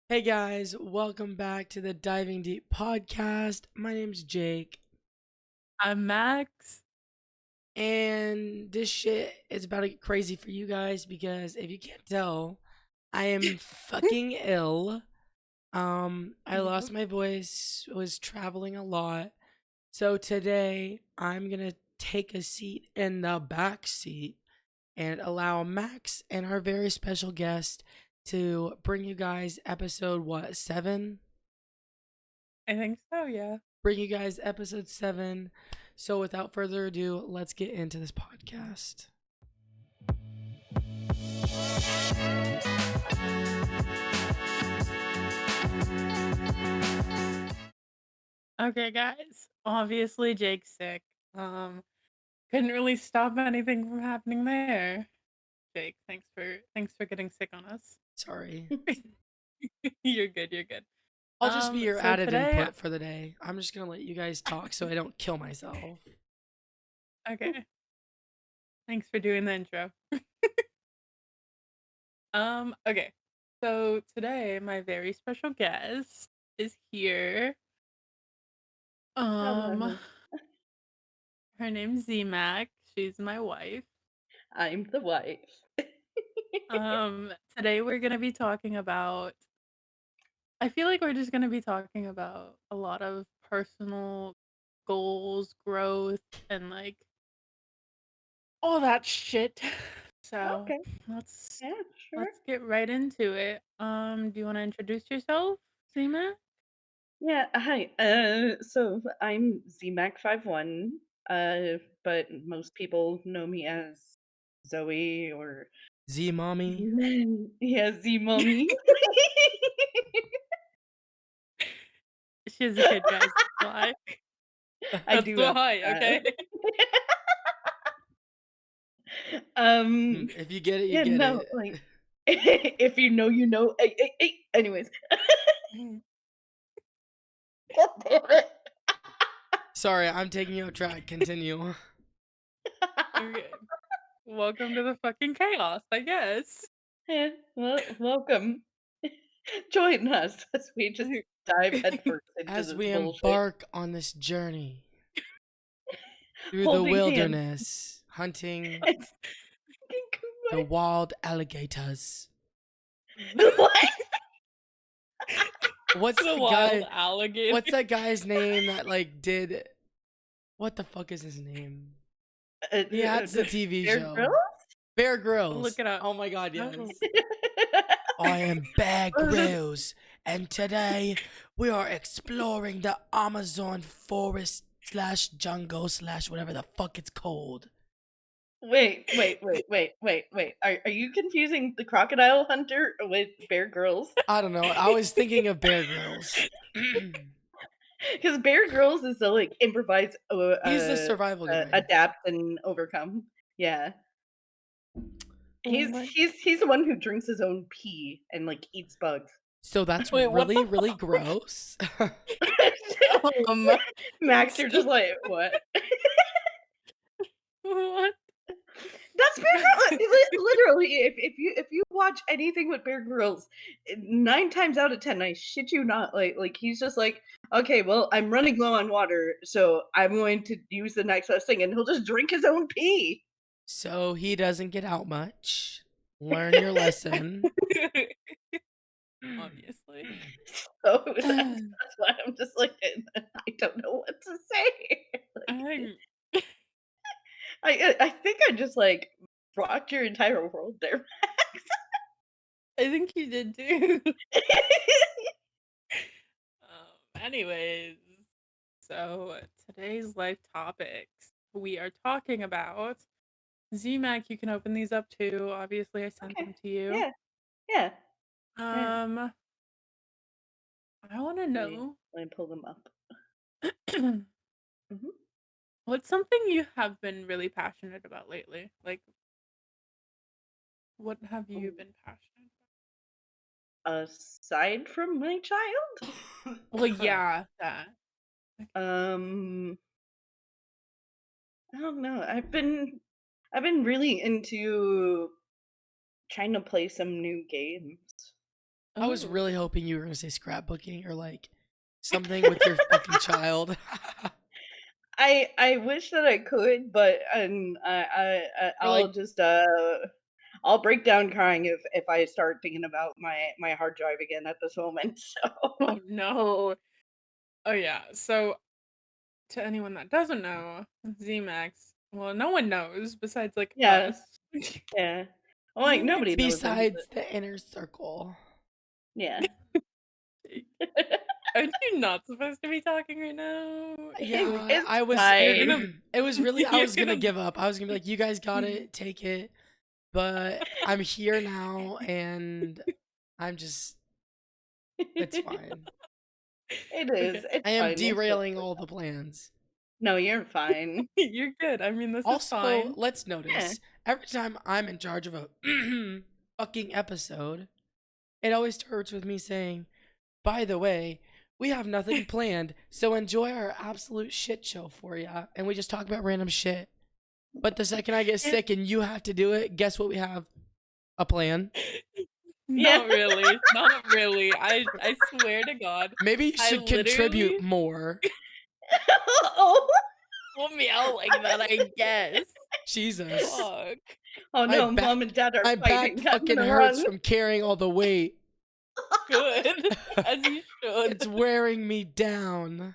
Hey guys, welcome back to the Diving Deep podcast. My name's Jake, I'm Max. and this shit is about to get crazy for you guys because if you can't tell, I am fucking ill. I lost Yep. my voice, was traveling a lot. So today I'm gonna take a seat in the back seat and allow Max and our very special guest to bring you guys episode what, 7? I think so, yeah. Bring you guys episode 7. So without further ado, let's get into this podcast. Okay, guys. Obviously Jake's sick. Um, couldn't really stop anything from happening there. Jake, thanks for getting sick on us. Sorry. You're good, you're good. I'll just be your So added today input for the day. I'm just going to let you guys talk so I don't kill myself. okay, thanks for doing the intro. Okay. So today my very special guest is here. Um, Hello. her name's Z-Mac. She's my wife. I'm the wife. Today we're gonna be talking about I feel like we're just gonna be talking about a lot of personal goals, growth, and like all that shit. So Okay. let's Yeah, sure. let's get right into it. Do you want to introduce yourself, Seema? Yeah, hi. So I'm ZMac51. But most people know me as Zoe or Z mommy. yeah, Z Mommy. She has a kid, guys. That's why. I That's do have why. that. Okay. Um, If you get it, you yeah, get no, it. like if you know, you know. Anyways, God damn it. Sorry, I'm taking you off track. Continue. Okay. Welcome to the fucking chaos, I guess. Yeah, well, welcome. Join us as we just dive headfirst into As this we bullshit. embark on this journey through the Holding hands. wilderness, hunting and the wild alligators. what? What's The the wild guy? alligator. What's that guy's name that like did? What the fuck is his name? He had the TV Bear Grylls? show. Bear Look Grylls. it up. Oh my god, Oh. yes. I am Bear Grylls, and today we are exploring the Amazon forest slash jungle slash whatever the fuck it's called. Wait. Are you confusing the Crocodile Hunter with Bear Grylls? I don't know. I was thinking of Bear Grylls. Because Bear Grylls is the like improvise, He's the survival guy. adapt and overcome. Yeah. He's What? he's the one who drinks his own pee and like eats bugs. So that's Wait, what really, the really fuck? gross. Um, Max, you're just like, what? what? That's Bear Grylls. Literally, if you watch anything with Bear Grylls, 9 times out of 10, I shit you not, like he's just like, okay, well, I'm running low on water, so I'm going to use the next best thing, and he'll just drink his own pee. So he doesn't get out much. Learn your lesson. Obviously. So that's why I'm just like, I don't know what to say. Like, I I think I just like rocked your entire world there. I think you did too. Anyways, so today's life topics we are talking about. ZMAC, you can open these up too. Obviously, I sent Okay. them to you. Yeah. Yeah. Yeah. Um, I want to know Let me pull them up. Mhm. what's something you have been really passionate about lately? Like, what have you Ooh. been passionate Aside from my child, about? Well, yeah, that. Okay. um, I don't know. I've been really into trying to play some new games. I was Oh. really hoping you were gonna say scrapbooking or like something with your fucking child. I wish that I could, but Or like, I'll just I'll break down crying if I start thinking about my hard drive again at this moment. So Oh no. Oh yeah. So to anyone that doesn't know, ZMAX, well, no one knows besides like yeah, us. yeah. Well, like ZMAX, nobody knows him, but besides the inner circle. yeah. aren't you not supposed to be talking right now? Yeah, It's I was. You're fine. gonna It was really. I you're was gonna gonna give up. I was gonna be like, "You guys got it. Take it." But I'm here now, and I'm just. It's fine. It is. okay. I It's am fine. It's derailing perfectly all the fine. plans. No, you're fine. You're good. I mean, this is Also, fine. let's Yeah. notice every time I'm in charge of a fucking episode, it always starts with me saying, "By the way, we have nothing planned, so enjoy our absolute shit show for ya." And we just talk about random shit. But the second I get It- sick and you have to do it, guess what we have? A plan. Yeah. Not really. Not really. I swear to God. Maybe you I should contribute literally more. Oh. will meow like that, I guess. Jesus. Fuck. Oh My no, back mom and dad are my back fighting. I'm fucking gonna hurts run. from carrying all the weight. Good. As you should. It's wearing me down.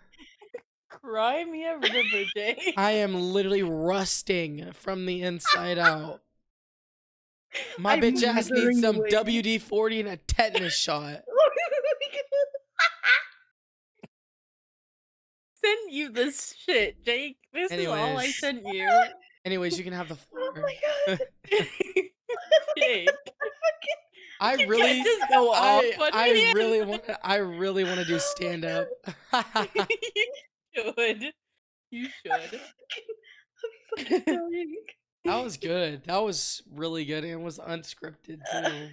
Cry me a river, Jake. I am literally rusting from the inside out. My I'm bitch ass needs withering some away. WD-40 and a tetanus shot. Sent you this shit, Jake. This is all I Anyways. sent you. Anyways, you can have the Oh floor. my god. Jake. I You really can't just go off on I me. really want to do Oh my stand up. You should. You should. I'm fucking dying. That was good. That was really good and it was unscripted too.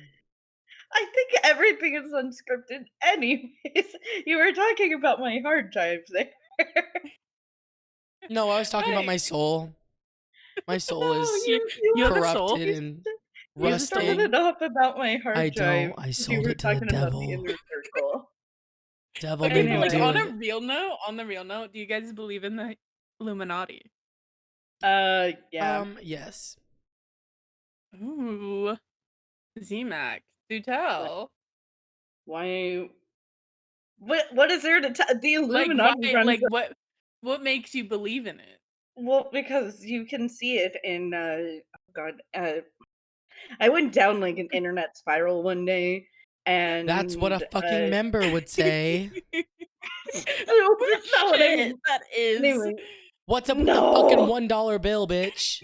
I think everything is unscripted. Anyways, you were talking about my hard drive there. No, I was talking about Right. my soul. My soul No, is You have a soul? corrupted and You have a you soul? started rusting. off about my hard I drive. don't. I You sold were it to the talking about the devil. inner circle. Devil Okay, made but me like Anyway, do on it. a real note, do you guys believe in the Illuminati? yeah. Yes. Ooh. Z-Mac, do What? tell. Why? What is there to tell? The Like why Illuminati runs. like what makes you believe in it? Well, because you can see it in. Oh God. I went down like an internet spiral one day, That's what a and fucking member would say. no, that's not what I Shit, mean. that is. Anyway, What's up with the fucking no, $1 bill, bitch?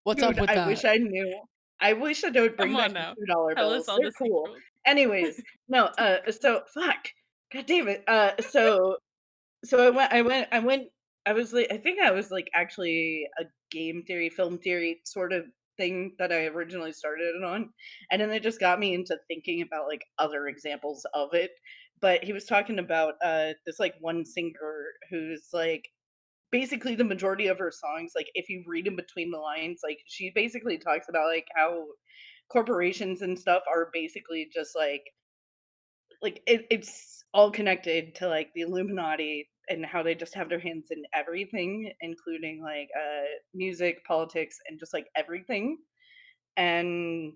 What's up dude, with I wish that? I knew. I wish that they would Come bring back on the now. $2 Tell us bills. all They're the cool. secrets. Anyways, no. So fuck. God damn it. So I went. I was like, I think I was like actually a game theory, film theory sort of thing that I originally started it on, and then it just got me into thinking about like other examples of it. But he was talking about this like one singer who's like basically the majority of her songs, like if you read in between the lines, like she basically talks about like how corporations and stuff are basically just like it's all connected to like the Illuminati and how they just have their hands in everything, including like music, politics, and just like everything. And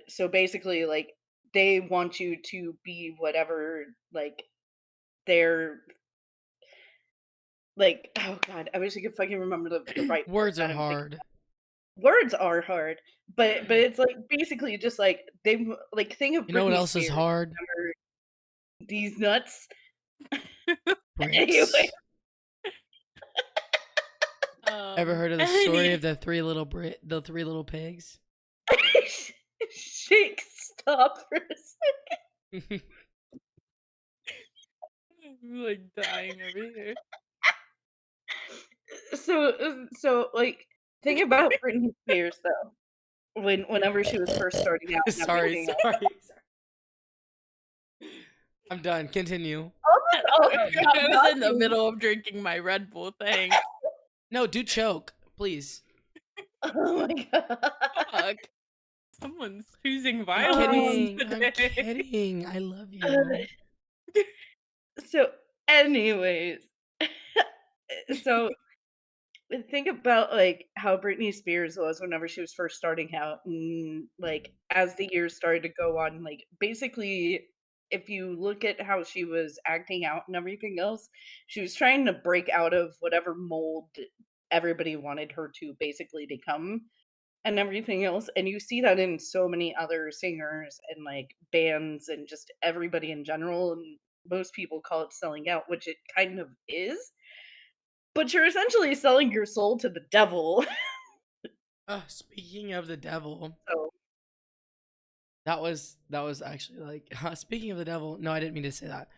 so basically, like they want you to be whatever like they're like. Oh God, I wish I could fucking remember the right word Words are that I'm thinking. hard. Words are hard, but it's like basically just like like think of You know what Britney else is Spears. hard? Remember these nuts? Anyway, Bricks. Ever heard of the story of Any- the three little pigs? Shake, stop for a second. I'm like dying over here. So like think about Britney Spears though. Whenever she was first starting out and sorry, everything else. sorry. I'm done. Continue. Almost I was in the talking. middle of drinking my Red Bull thing. No, do choke, please. Oh my god. Fuck. Someone's choosing I'm violence Um, kidding. I'm today. kidding. I love uh, you. so, anyways, so think about like how Britney Spears was whenever she was first starting out, and like as the years started to go on, like basically, if you look at how she was acting out and everything else, she was trying to break out of whatever mold everybody wanted her to basically become and everything else. And you see that in so many other singers and like bands and just everybody in general. And most people call it selling out, which it kind of is, but you're essentially selling your soul to the devil. Speaking of the devil, So, that was actually like speaking of the devil. No, I didn't mean to say that.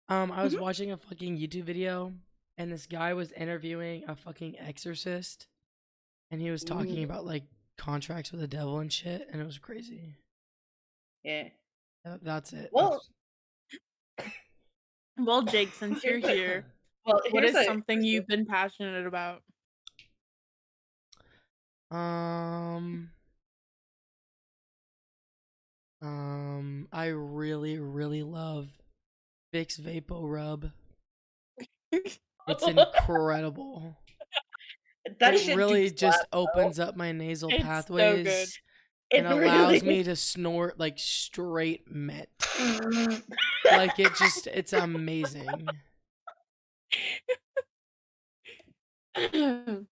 I was mhm. watching a fucking YouTube video, and this guy was interviewing a fucking exorcist, and he was talking Ooh, about like contracts with the devil and shit, and it was crazy. yeah. That's it. Well, Well, Jake, since you're here's a here, what here's is a something you've been passionate about? um, I really, really love Vicks Vapo Rub. It's incredible. that It shit do really just slap though. opens up my nasal It's so good. pathways and It allows really me to snort like straight mint. Like it's amazing. I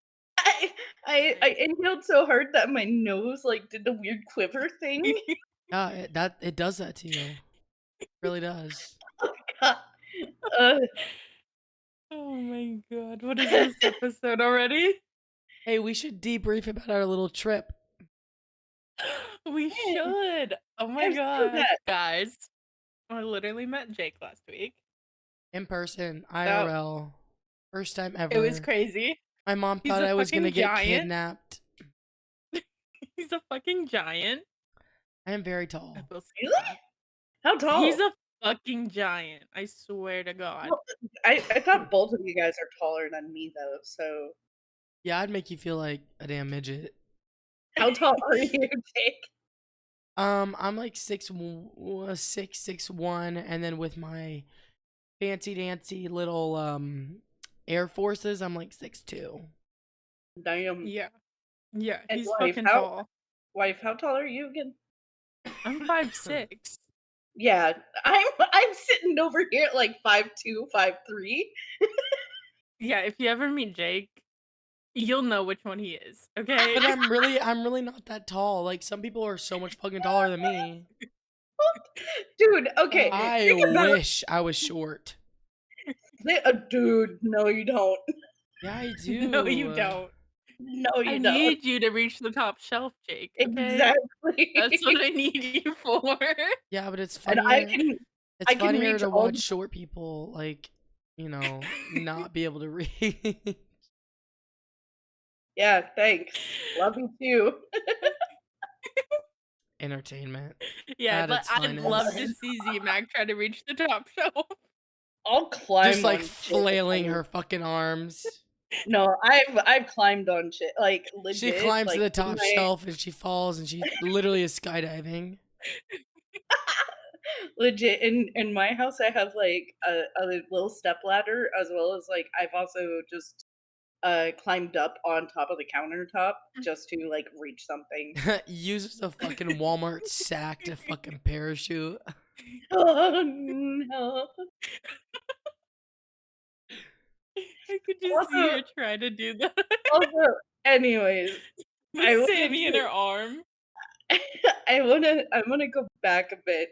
I inhaled so hard that my nose like did the weird quiver thing. Yeah, it does that to you. It really does. God. Uh, Oh my god, what is this episode already? Hey, we should debrief about our little trip We yeah, should. Oh my let's do gosh, that. guys. I literally met Jake last week. in person, That IRL. First time it was ever. crazy. My mom He's thought a I was gonna fucking get giant. kidnapped. He's a fucking giant. I am very I tall. will say Really? that. How He's tall? a fucking giant. I swear to God. Well, I thought both of you guys are taller than me though. So Yeah, I'd make you feel like a damn midget. how tall are you, Jake? I'm like 6'1", and then with my fancy dancy little Air Forces, I'm like 6'2". Damn. Yeah. Yeah, And he's fucking tall. how tall are you again? I'm 5'6". Yeah, I'm sitting over here at like 5'2", 5'3". Yeah, if you ever meet Jake, you'll know which one he is, okay? But I'm really not that tall. Like some people are so much fucking taller than me. Dude, okay, I think about wish I was short. dude, no you don't. Yeah, I No, you do. don't. No, I you don't. need you to reach the top shelf, Jake, okay? That's what Exactly. I need you for. Yeah, but it's And funnier. It's I can funnier reach to all watch short people like, not be able to read. yeah, thanks. Love you too. Entertainment Yeah, at its I'd love to finest. see Z-Mac try to reach the top shelf. I'll Just climb like on shit. flailing her fucking arms. No, I've climbed on shit, like, She legit, climbs to like, the in top my shelf and she falls and she literally is skydiving. legit, in my house, I have, like, a little stepladder, as well as, like, I've also just, climbed up on top of the countertop just to, like, reach something. Uses a fucking Walmart sack to fucking parachute. Oh, no. I could just see Also her try to do that also, anyways, with I wanted Sammy in her arm. I wanna go back a bit,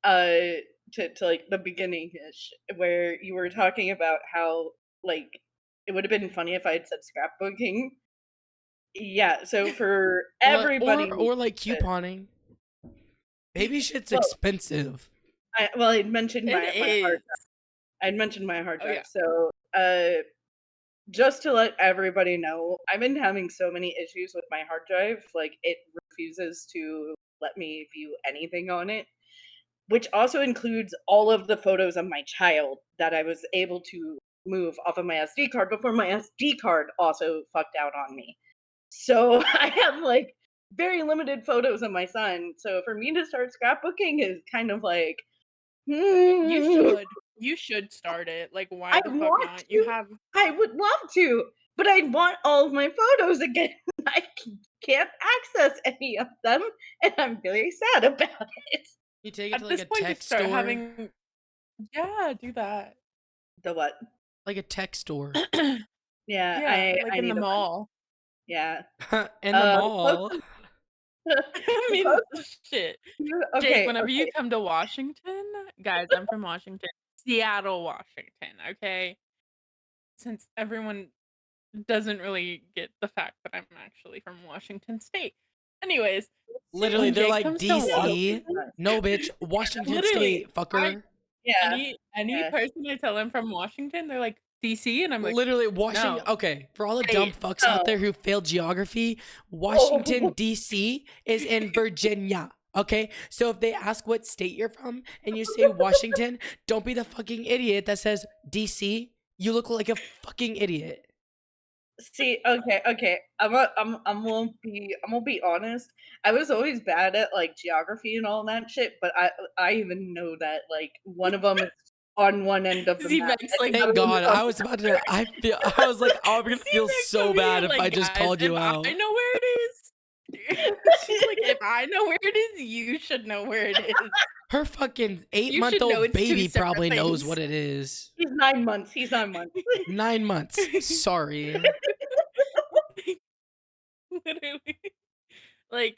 uh, to, like, the beginning-ish, where you were talking about how, like, it would've been funny if I had said scrapbooking. Yeah, so for What everybody or like that couponing. Baby shit's well, expensive. I'd mentioned It my hard is. I'd mentioned my hard Oh drive, yeah. so, just to let everybody know, I've been having so many issues with my hard drive, like, it refuses to let me view anything on it, which also includes all of the photos of my child that I was able to move off of my SD card before my SD card also fucked out on me. So I have like very limited photos of my son. So for me to start scrapbooking is kind of like, You hmm, should. You should start it. Like, I why the fuck want not? You to. have I would love to, but I want all of my photos again. Can't access any of them, and I'm very sad about it. You take it to at like this a point tech just start store, having yeah, do that. The what? like a tech store Yeah, Yeah, like I in the need a bunch. mall. Yeah. in the The mall. closest I the mean, closest shit. Jake, okay, whenever you okay. come to Washington, guys, I'm from Washington, Seattle, Washington, okay? Since everyone doesn't really get the fact that I'm actually from Washington State. Anyways, Literally, when they're Jake like comes to DC. Washington, No, bitch, Washington literally, State, I fucker. Yeah, any yeah. person I tell I'm from Washington, they're like DC, and I'm like, Literally, Washington. no, Okay, for all the dumb state. fucks out there No. who failed geography, Washington, Oh, D.C. is in Virginia. Okay, so if they ask what state you're from and you say Washington, don't be the fucking idiot that says D.C. You look like a fucking idiot. see, okay, okay. I'm gonna be honest. I was always bad at like geography and all that shit, but I even know that like one of them is on one end of the map Z-Max and like the other Thank one's God. on I was about to. I was like, oh, I'm gonna feel Z-Max so over here bad if I like, just guys, called if you I out. know where it is, she's like, if I know where it is, you should know where it is. Her fucking eight You month should know old it's two baby separate probably knows things. what it is. He's 9 months. He's 9 months. 9 months. Sorry. Literally. Like,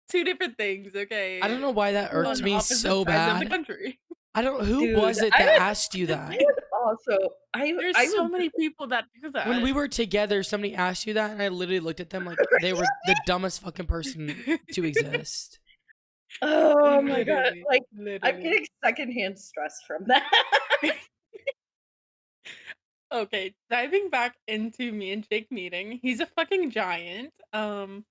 two different things, I don't okay? know why that irks On me opposite so sides of the bad. country. I don't. Who Dude, was it that asked you I that? would also There's I so would many people that do When that. we were together, somebody asked you that, and I literally looked at them like they were the dumbest fucking person to exist. oh my god, Literally. like I'm Literally. getting secondhand stress from that. Okay, diving back into me and Jake meeting, he's a fucking giant. It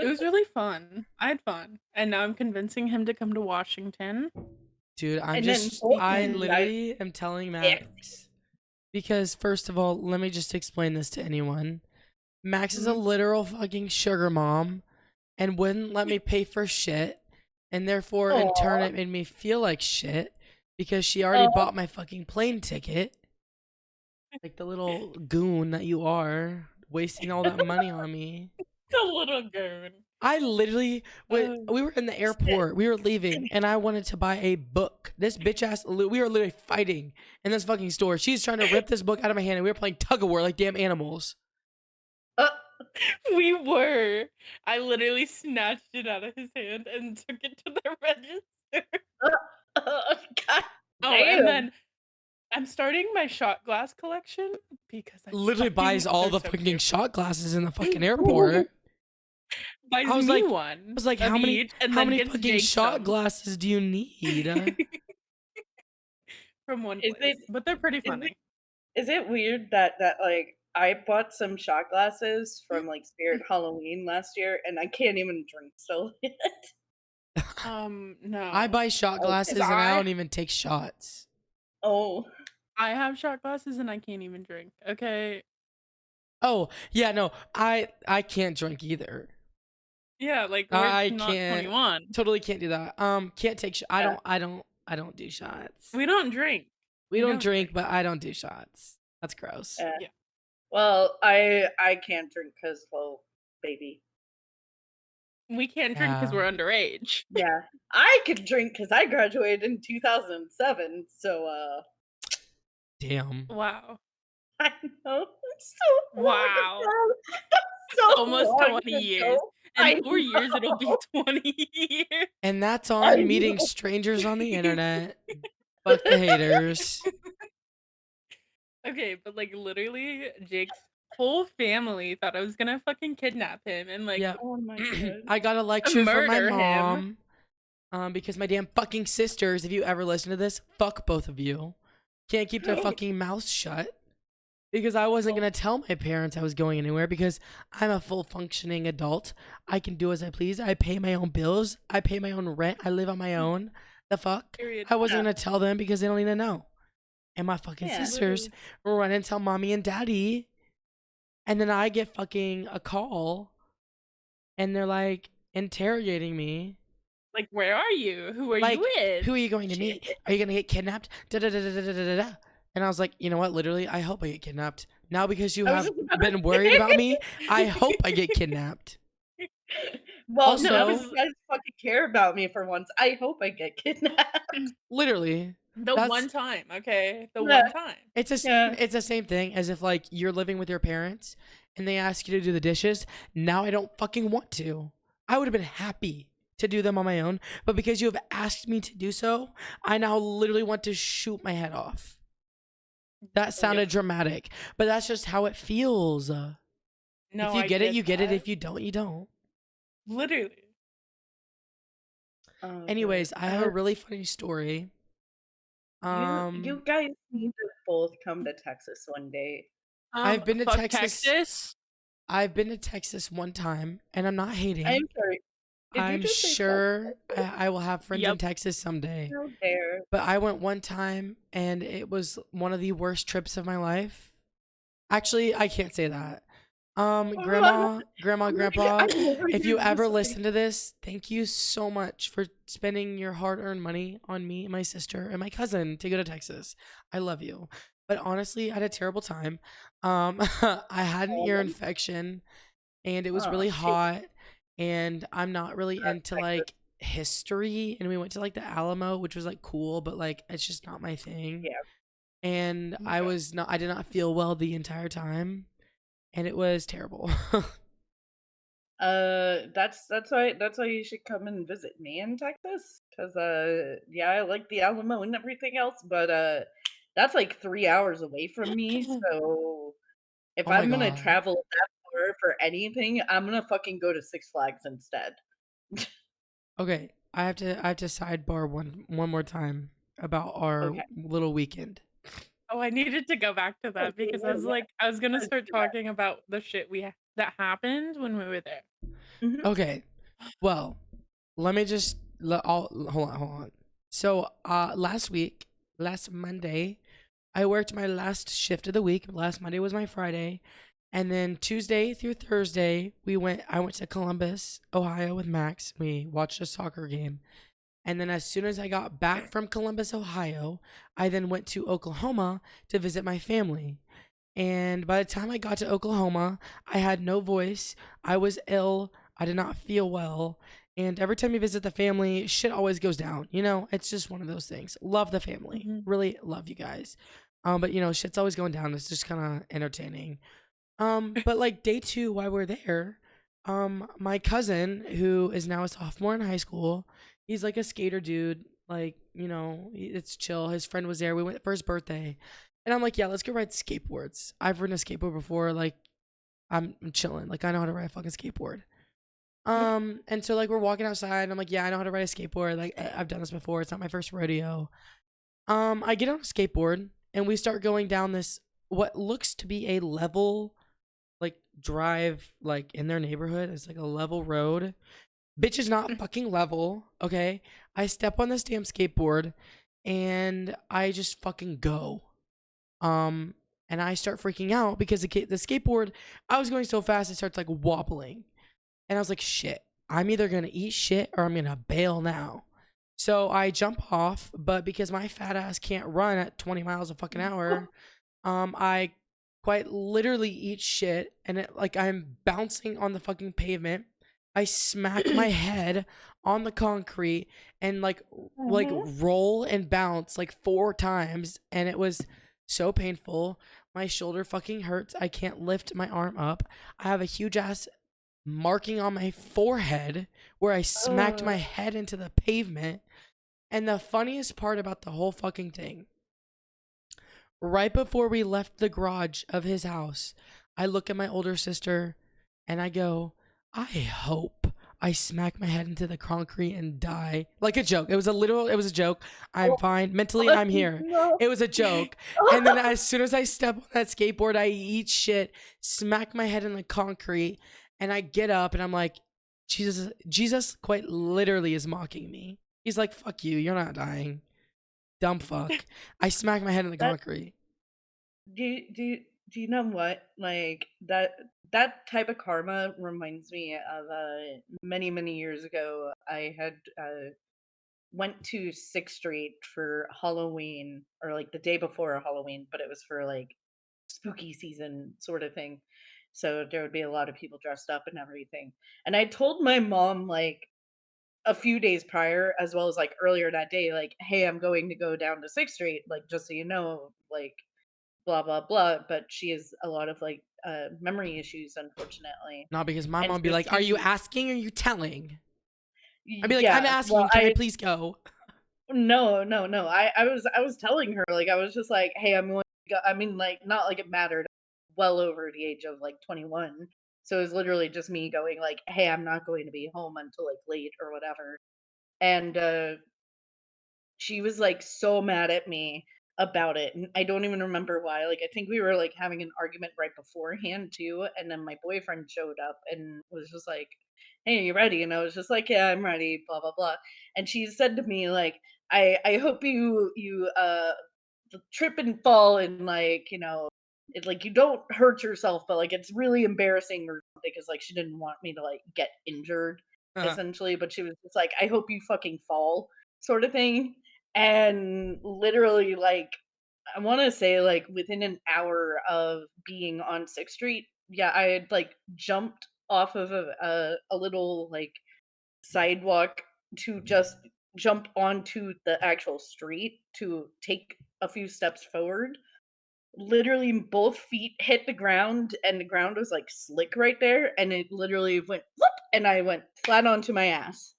was really fun. I had fun. And now I'm convincing him to come to Washington Dude, And then I because I literally am telling yeah. Max because, first of all, let me just explain this to anyone. Max is a Mhm. literal fucking sugar mom and wouldn't let me pay for shit. And therefore, in turn, Aw. it made me feel like shit because she already Oh, bought my fucking plane ticket. Like the little goon that you are, wasting all that money on me. the little goon. I literally, Oh, we were in the shit. airport, we were leaving, and I wanted to buy a book. This bitch ass, we were literally fighting in this fucking store. She's trying to rip this book out of my hand, and we were playing tug of war like damn animals. Uh, we were. I literally snatched it out of his hand and took it to the register. God Oh, and damn. then I'm starting my shot glass collection because I Literally buys fucking all they're the so fucking cute. shot glasses in the fucking airport. Buys I was me like, one how of many, each and then gets fucking Jake shot some glasses do you need? from one Is place, it but they're pretty is it funny. is it weird that like I bought some shot glasses from like Spirit Halloween last year and I can't even drink still yet. I No, buy shot because glasses and I I don't even take shots. Oh, I have shot glasses and I can't even drink. Okay, Oh yeah, no, I can't drink either. yeah, like we're I not can't, 21. totally can't do that. Can't take. yeah. I don't do shots. We don't drink. We We don't don't drink, drink. but I don't do shots. That's gross. Yeah. Yeah, Well, I can't drink because well, baby. we can't drink because Yeah. we're underage. Yeah, I could drink because I graduated in 2007. So Damn. Wow, I know so long wow, ago. So almost long 20 years. ago. In I 4 years, it'll be know. 20 years. And that's I on meeting know. strangers on the internet. Fuck the haters. Okay, but like literally, Jake's whole family thought I was gonna fucking kidnap him and like Yep. Oh my god. I got a lecture from my murder him. mom. Because my damn fucking sisters, if you ever listen to this, fuck both of you. Can't keep their fucking mouths shut. Because I wasn't going to tell my parents I was going anywhere because I'm a full functioning adult. I can do as I please. I pay my own bills. I pay my own rent. I live on my own. The fuck? Period. I wasn't Yeah. going to tell them because they don't need to know. And my fucking Yeah. sisters run and tell mommy and daddy. And then I get fucking a call. And they're like, interrogating me. Like, where are you? Who are you Like, with? who are you going to meet? Are you going to get kidnapped? Da da da da da da da. And I was like, you know what? Literally, I hope I get kidnapped. Now, because you I was have just about to been worried about me, I hope I get kidnapped. Well, No, now that Also, you guys fucking care about me for once, I hope I get kidnapped. literally, the that's one time, okay? The Yeah, one time. yeah. it's the same thing as if like you're living with your parents and they ask you to do the dishes. Now I don't fucking want to. I would have been happy to do them on my own, but because you have asked me to do so, I now literally want to shoot my head off. That Yep. sounded dramatic, but that's just how it feels. If No, you I get it, get you get it. that. If you don't, you don't. Literally. Oh god. Anyways, I have a really funny story. You Um, guys need to both come to Texas one day. I've been to Fuck Texas. Texas. I've been to Texas one time, and I'm not I'm hating. sorry. Did you I'm just say fuck sure Texas? I will have friends in Yep. Texas someday. How dare. But I went one time, and it was one of the worst trips of my life. Actually, I can't say that. Grandpa, I'm never if you hearing ever this listen to this, thank you so much for spending your hard-earned money on me and my sister and my cousin to go to Texas. I love you. But honestly, I had a terrible time. I had an ear again. infection and it was Oh really shit. hot and I'm not really into Texas. like history and we went to like the Alamo, which was like cool, but like it's just not my thing. Yeah. And Okay. I did not feel well the entire time and it was terrible. That's why you should come and visit me in Texas. Cause yeah, I like the Alamo and everything else, but that's like 3 hours away from me. So if Oh my I'm gonna god. travel that far for anything, I'm gonna fucking go to Six Flags instead. Okay, I have to sidebar one more time about our Okay. little weekend. Oh, I needed to go back to Oh, that because I was yeah, like, I was gonna let's start do that. talking about the shit that happened when we were there. Mhm. Okay. Well, let me just hold on. So, last Monday, I worked my last shift of the week. Last Monday was my Friday. And then Tuesday through Thursday, I went to Columbus, Ohio with Max. We watched a soccer game. And then as soon as I got back from Columbus, Ohio, I then went to Oklahoma to visit my family. And by the time I got to Oklahoma, I had no voice. I was ill. I did not feel well. And every time you visit the family, shit always goes down. You know, it's just one of those things. Love the family. Hmm. Really love you guys. But you know, shit's always going down. It's just kind of entertaining. But like day two, while we're there, my cousin, who is now a sophomore in high school, he's like a skater dude. Like, you know, it's chill. His friend was there. We went for his birthday. And I'm like, yeah, let's go ride skateboards. I've ridden a skateboard before. Like, I'm chilling. Like, I know how to ride a fucking skateboard. Yep. And so like we're walking outside. And I'm like, yeah, I know how to ride a skateboard. Like, I've done this before. It's not my first rodeo. I get on a skateboard and we start going down this what looks to be a level like drive like in their neighborhood. It's like a level road. Bitch is not fucking level. Okay. I step on this damn skateboard and I just fucking go. Um, and I start freaking out because the skateboard, I was going so fast, it starts like wobbling. And I was like, shit, I'm either going to eat shit or I'm going to bail now. So I jump off, but because my fat ass can't run at 20 miles a fucking hour, I quite literally eat shit and it like I'm bouncing on the fucking pavement. I smack my head on the concrete and like Mhm. roll and bounce like 4 times and it was so painful. My shoulder fucking hurts. I can't lift my arm up. I have a huge ass marking on my forehead where I smacked my Ugh. head into the pavement. And the funniest part about the whole fucking thing, right before we left the garage of his house, I look at my older sister and I go, I hope I smack my head into the concrete and die. Like a joke. It was a joke. I'm Oh, fine. Mentally, I'm here. no. It was a joke. And then as soon as I step on that skateboard, I eat shit, smack my head in the concrete, and I get up and I'm like, Jesus quite literally is mocking me. He's like, fuck you, you're not dying. Dumb fuck. I smack my head in the That concrete. do you Do you know what? Like that type of karma reminds me of many many years ago. I had went to Sixth Street for Halloween, or like the day before Halloween, but it was for like spooky season sort of thing. So there would be a lot of people dressed up and everything. And I told my mom like a few days prior, as well as like earlier that day, like, hey, I'm going to go down to Sixth Street, like just so you know, like blah blah blah. But she has a lot of like memory issues, unfortunately. Not because my And mom would be so like, "Are you she asking or are you telling?" I'd be like, "I'm yeah, well asking. Can I I please go?" no, no, no. I was telling her, like, I was just like, "Hey, I'm going to go." I mean, like, not like it mattered. Well over the age of like 21. So it was literally just me going like, "Hey, I'm not going to be home until like late or whatever." And she was like so mad at me about it. And I don't even remember why. Like I think we were like having an argument right beforehand too, and then my boyfriend showed up and was just like, "Hey, are you ready?" And I was just like, "Yeah, I'm ready." Blah blah blah. And she said to me like, "I hope you trip and fall and like it like you don't hurt yourself, but like it's really embarrassing or something," because like she didn't want me to like get injured essentially, but she was just like, "I hope you fucking fall," sort of thing. And literally like I want to say like within an hour of being on Sixth Street, yeah, I had like jumped off of a little like sidewalk to just jump onto the actual street to take a few steps forward. Literally, both feet hit the ground, and the ground was like slick right there, and it literally went whoop, and I went flat onto my ass.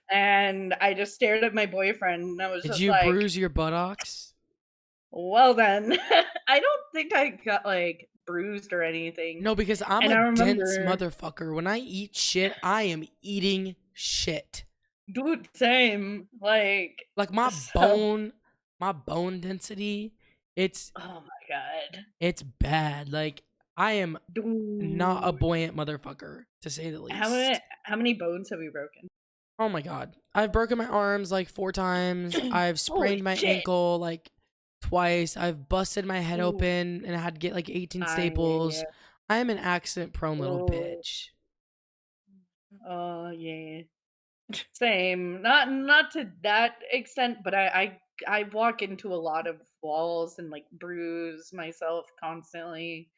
And I just stared at my boyfriend, and I was Did just you like, bruise your buttocks? well, then, I don't think I got like bruised or anything. No, because I'm And a I dense remember, motherfucker. When I eat shit, I am eating shit. dude, same, like, Like my so, bone, my bone density, it's oh my god. it's bad. Like I am not a Dude, buoyant motherfucker, to say the how many least. how many bones have we broken? Oh my god. I've broken my arms like 4 times. I've Holy sprained my shit. ankle like twice. I've busted my head Ooh, open and I had to get like 18 yeah, yeah. staples. I am an accident prone little Oh, bitch. oh yeah. Same. Not to that extent, but I walk into a lot of walls and like bruise myself constantly.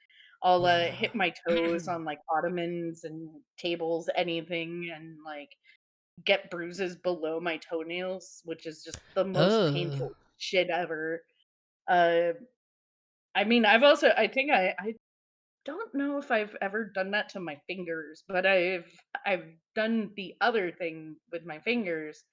I'll Yeah. hit my toes on like ottomans and tables, anything, and like get bruises below my toenails, which is just the most Ugh. painful shit ever. Uh, I mean, I think I don't know if I've ever done that to my fingers, but I've done the other thing with my fingers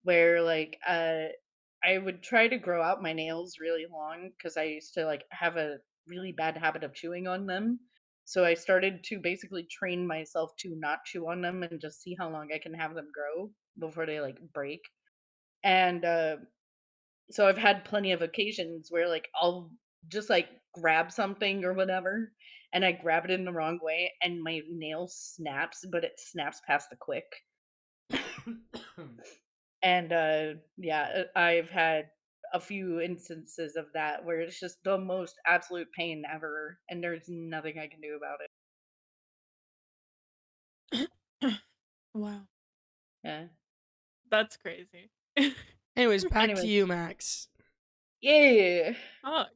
where like I would try to grow out my nails really long because I used to like have a really bad habit of chewing on them. So I started to basically train myself to not chew on them and just see how long I can have them grow before they like break. And so I've had plenty of occasions where like I'll just like grab something or whatever, and I grab it in the wrong way and my nail snaps, but it snaps past the quick. And yeah, I've had a few instances of that where it's just the most absolute pain ever, and there's nothing I can do about it. Wow, Yeah. that's crazy. Anyways, back to Anyway, you, Max. yeah. Fuck.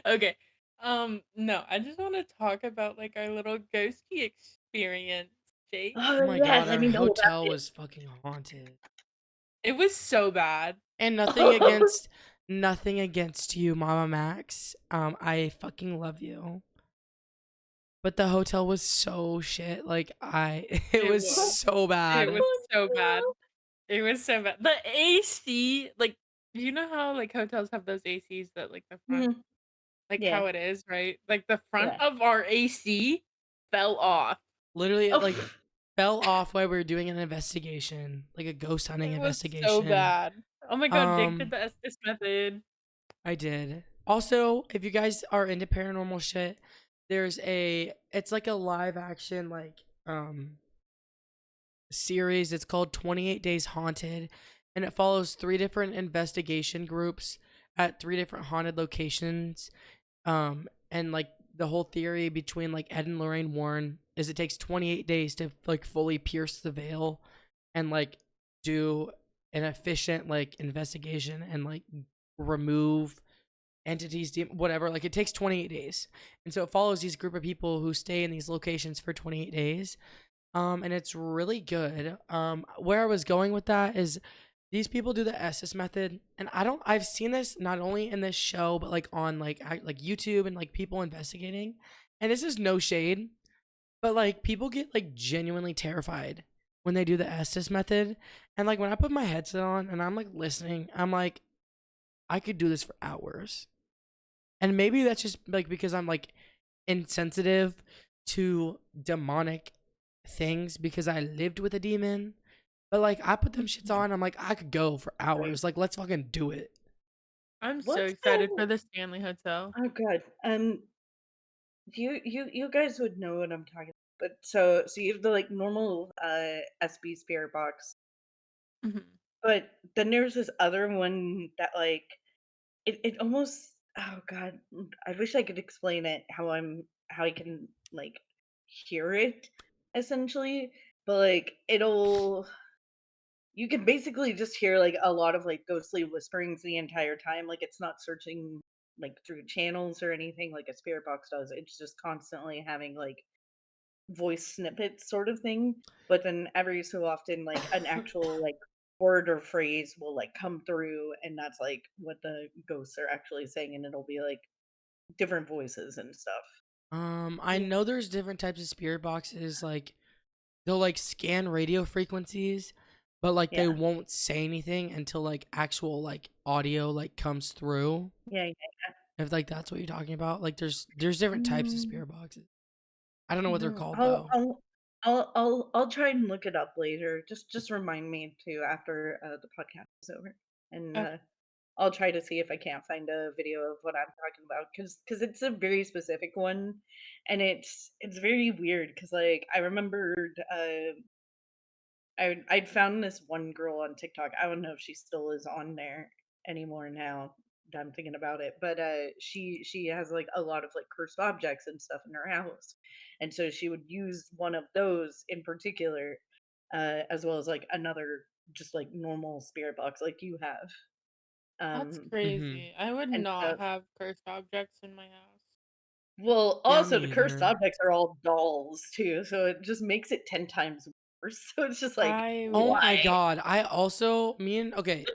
Okay. No, I just want to talk about like our little ghosty experience, Jake. Oh Oh my yeah, god, let our me know about hotel it. was fucking haunted. It was so bad. And nothing against you, Mama Max. I fucking love you. But the hotel was so shit. Like it It was was. so It bad. was Oh so bad. no. It was so bad. The AC, like, you know how like hotels have those ACs that like the front, Mhm. like Yeah, how it is, right? Like the front yeah. of our AC fell off. Literally, it Oh, like fell off while we were doing an investigation, like a ghost hunting It was so investigation. bad. Oh my god, Jake did Um, the Estes method. I did. Also, if you guys are into paranormal shit, it's like a live action series. It's called 28 Days Haunted, and it follows three different investigation groups at three different haunted locations. And like the whole theory between like Ed and Lorraine Warren is it takes 28 days to like fully pierce the veil and like do an efficient like investigation and like remove entities, whatever. Like it takes 28 days, and so it follows these group of people who stay in these locations for 28 days. And it's really good. Where I was going with that is these people do the Estes method, and I've seen this not only in this show but like on like YouTube and like people investigating, and this is no shade, but like people get like genuinely terrified when they do the Estes method, and like when I put my headset on and I'm like listening, I'm like I could do this for hours. And maybe that's just like because I'm like insensitive to demonic things because I lived with a demon. But like I put them shits on, I'm like I could go for Right. hours. Like let's fucking do it. I'm so Let's excited for go. the Stanley Hotel. Oh god. You guys would know what I'm talking about. But so you have the like normal SB spirit box, Mhm. but then there's this other one that like it almost, oh god, I wish I could explain it how I can like hear it essentially, but like it'll, you can basically just hear like a lot of like ghostly whisperings the entire time. Like it's not searching like through channels or anything like a spirit box does. It's just constantly having like voice snippets sort of thing. But then every so often like an actual like word or phrase will like come through, and that's like what the ghosts are actually saying, and it'll be like different voices and stuff. I Yeah. know there's different types of spirit boxes. Like they'll like scan radio frequencies, but like they Yeah. won't say anything until like actual like audio like comes through. Yeah. If like that's what you're talking about, like there's different types of Mm, spirit boxes. I don't know what they're no, called I'll though. I'll I'll try and look it up later. Just remind me to after the podcast is over, and Okay. I'll try to see if I can't find a video of what I'm talking about, because it's a very specific one, and it's very weird. Because like I remembered, I'd found this one girl on TikTok. I don't know if she still is on there anymore now that I'm thinking about it, but she has like a lot of like cursed objects and stuff in her house, and so she would use one of those in particular, as well as like another just like normal spirit box like you have, That's um, Mm-hmm. crazy. I would and not stuff. have cursed objects in my house. Well, Yeah, also the me cursed either. objects are all dolls too, so it just makes it 10 times worse. So it's just like, I Oh would. my why? god. I also me and okay.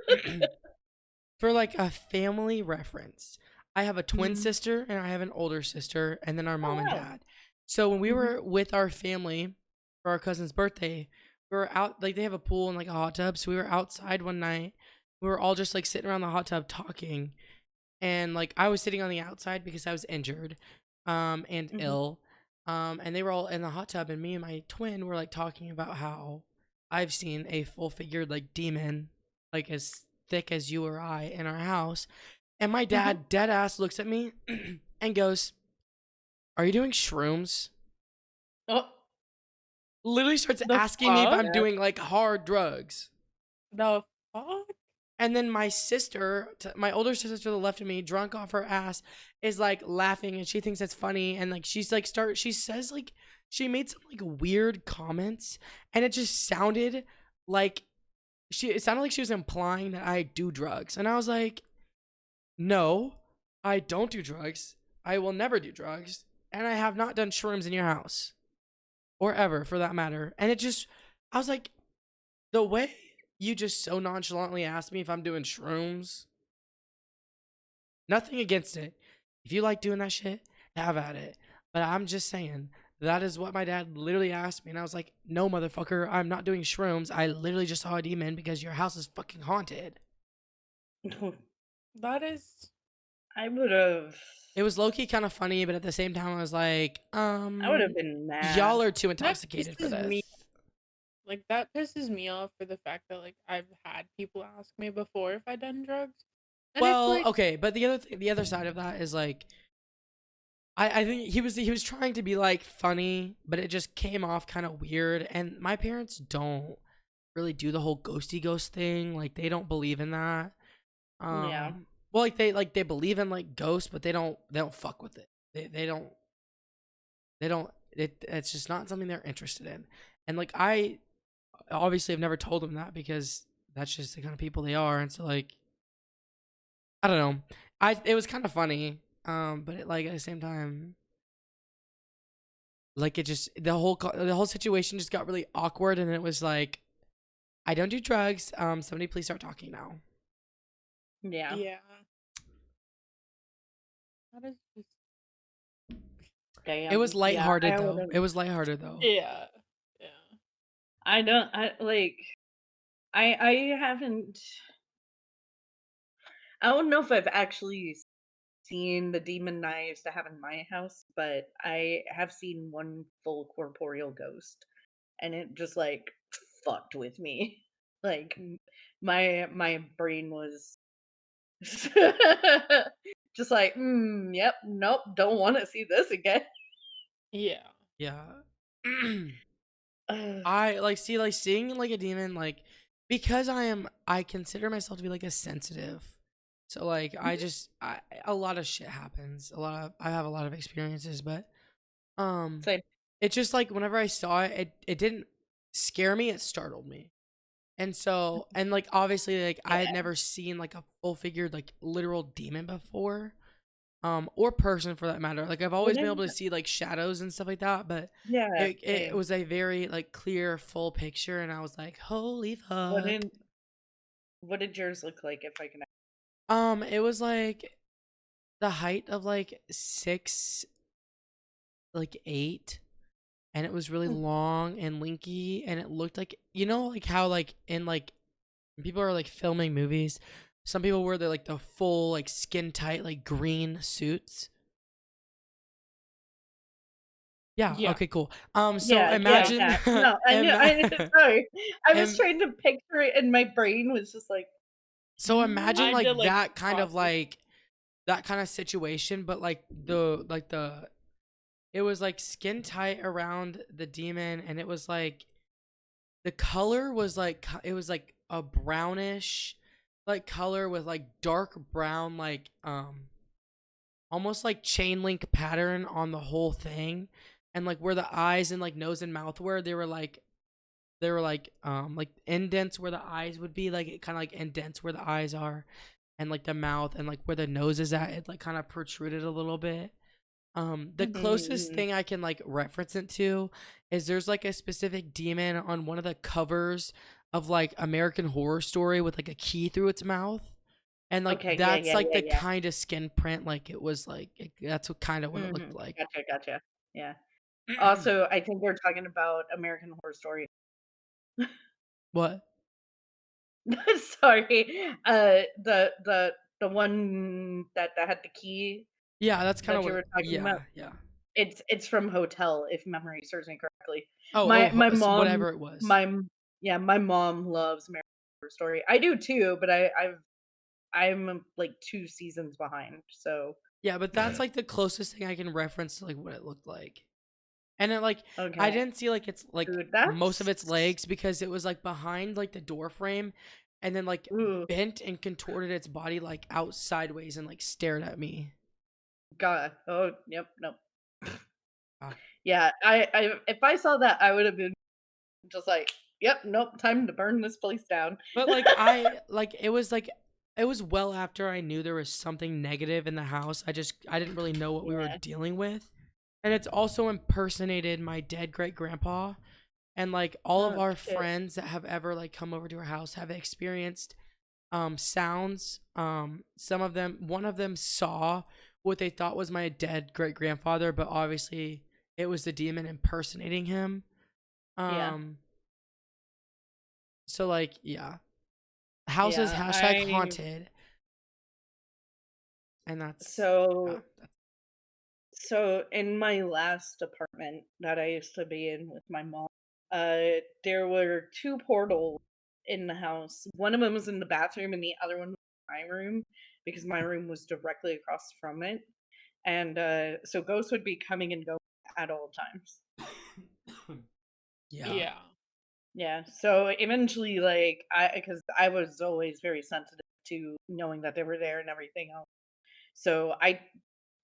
For like a family reference, I have a twin Mhm. sister and I have an older sister and then our Oh mom and wow. dad. So when we Mhm. were with our family for our cousin's birthday, we were out like they have a pool and like a hot tub, so we were outside one night. We were all just like sitting around the hot tub talking, and like I was sitting on the outside because I was injured and Mhm. ill. And they were all in the hot tub, and me and my twin were like talking about how I've seen a full figured like demon like as thick as you or I in our house. And my Mhm. dad dead ass looks at me and goes, "Are you doing shrooms?" Oh, Literally starts The asking me if fuck? I'm yeah. doing like hard drugs. The fuck? And then my sister, my older sister to the left of me, drunk off her ass, is like laughing and she thinks it's funny. And like she's like, she says like, she made some like weird comments and it just sounded like it sounded like she was implying that I do drugs. And I was like, no, I don't do drugs. I will never do drugs. And I have not done shrooms in your house or ever for that matter. And it just, I was like, the way you just so nonchalantly asked me if I'm doing shrooms, nothing against it. If you like doing that shit, have at it. But I'm just saying, that is what my dad literally asked me. And I was like, no, motherfucker, I'm not doing shrooms. I literally just saw a demon because your house is fucking haunted. That is. I would have It was low key kind of funny, but at the same time, I was like, I would have been y'all mad. are too That intoxicated for pisses this. me. Like that pisses me off for the fact that like I've had people ask me before if I'd done drugs, and it's Well, like okay, but the other side of that is like I think he was trying to be like funny, but it just came off kind of weird. And my parents don't really do the whole ghosty ghost thing. Like they don't believe in that. Yeah. Well, like they believe in like ghosts, but they don't fuck with it. They don't it's just not something they're interested in. And like I obviously have never told them that because that's just the kind of people they are. And so like I don't know. It was kind of funny. But like at the same time, like it just the whole situation just got really awkward, and it was like I don't do drugs. Somebody please start talking now. Yeah. Yeah. That is just It was Damn. Yeah. lighthearted I though. wouldn't. It was lighthearted though. yeah. Yeah. I don't. I like. I haven't. I don't know if I've actually seen the demon I used to have in my house, but I have seen one full corporeal ghost, and it just like fucked with me. Like my brain was just like, yep, nope, don't want to see this again. Yeah. Yeah. Ugh, I like see like seeing like a demon like because I consider myself to be like a sensitive. So like a lot of shit happens. I have a lot of experiences, but um so it's just like whenever I saw it, it didn't scare me, it startled me. And so and like obviously like I had yeah, never seen like a full figured like literal demon before. Or person for that matter. Like I've always been able wouldn't to see like shadows and stuff like that, but yeah, it same. was a very like clear full picture, and I was like, holy fuck. Wouldn't what did yours look like if I can? It was like the height of like 6, like 8, and it was really long and linky, and it looked like like how like in like when people are like filming movies, some people wear the full like skin tight like green suits. Yeah, Yeah. okay, cool. So Yeah, yeah, imagine yeah. No, I knew. I ima- sorry. I was im- trying to picture it, and my brain was just like, so imagine I did like like that kind of process. like that kind of situation, but like the it was like skin tight around the demon, and it was like the color was like it was like a brownish like color with like dark brown like almost like chain link pattern on the whole thing, and like where the eyes and like nose and mouth were, they were like indents where the eyes would be, like it kind of like indents where the eyes are, and like the mouth and like where the nose is at, it like kind of protruded a little bit. The closest mm, thing I can like reference it to is there's like a specific demon on one of the covers of like American Horror Story with like a key through its mouth. And like okay, yeah, that's yeah, like yeah, the yeah. kind of skin print, like it was like that's what kind of what it looked like. Gotcha, gotcha. Yeah. Also, I think we're talking about American Horror Story. What? Sorry. The one that had the key Yeah, that's kind of that you what. were talking Yeah, about. yeah. It's from Hotel, if memory serves me correctly. Oh, My mom, whatever it was. my yeah, my mom loves American Horror Story. I do too, but I'm like 2 seasons behind. So Yeah, but that's like the closest thing I can reference to like what it looked like. And it like I okay, didn't see like it's like dude, most of that's its legs because it was like behind like the door frame, and then like ooh, bent and contorted its body like out sideways and like stared at me. God. Oh, yep, nope. Ah. Yeah, I if I saw that, I would have been just like, yep, nope, time to burn this place down. But like it was well after I knew there was something negative in the house. I didn't really know what we were Yeah. dealing with. And it's also impersonated my dead great grandpa, and like all of Oh our shit. friends that have ever like come over to our house have experienced sounds. Some of them, one of them saw what they thought was my dead great grandfather, but obviously it was the demon impersonating him. Yeah. um so like yeah, house is Yeah. hashtag I haunted, and that's yeah. so so in my last apartment that I used to be in with my mom, there were two portals in the house. One of them was in the bathroom, and the other one was in my room because my room was directly across from it. And so ghosts would be coming and going at all times. Yeah. Yeah. Yeah. So eventually, like, because I was always very sensitive to knowing that they were there and everything else. So I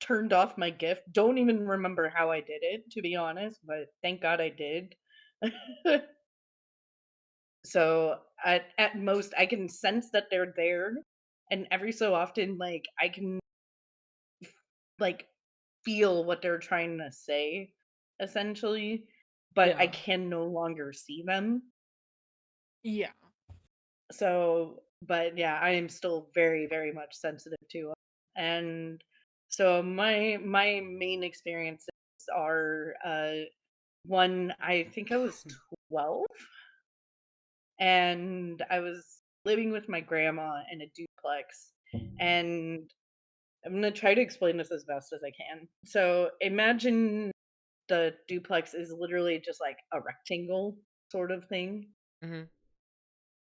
turned off my gift. Don't even remember how I did it, to be honest, but thank God I did. So at most I can sense that they're there, and every so often I can like feel what they're trying to say essentially, but I Yeah. can no longer see them. Yeah. So, but yeah, I am still very, very much sensitive to 'em. And so my main experiences are one, I think I was 12 and I was living with my grandma in a duplex, and I'm going to try to explain this as best as I can. So, imagine the duplex is literally just like a rectangle sort of thing. Hmm.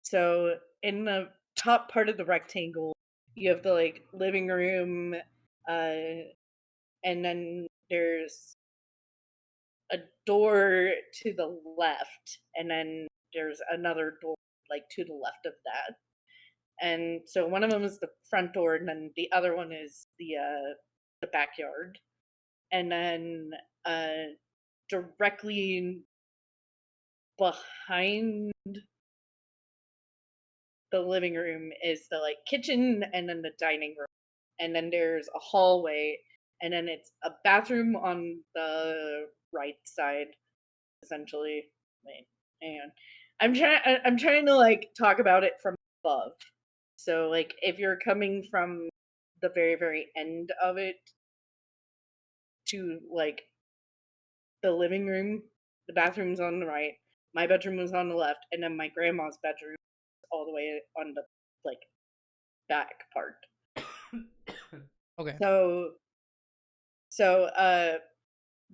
So in the top part of the rectangle, you have the living room, and then there's a door to the left, and then there's another door to the left of that. And so one of them is the front door, and then the other one is the backyard. And then uh, directly behind the living room is the kitchen and then the dining room. And then there's a hallway, and then it's a bathroom on the right side essentially. Wait, hang on. I'm trying to talk about it from above. So if you're coming from the very very end of it to the living room, the bathroom's on the right, my bedroom was on the left, and then my grandma's bedroom all the way on the like back part. Okay. So so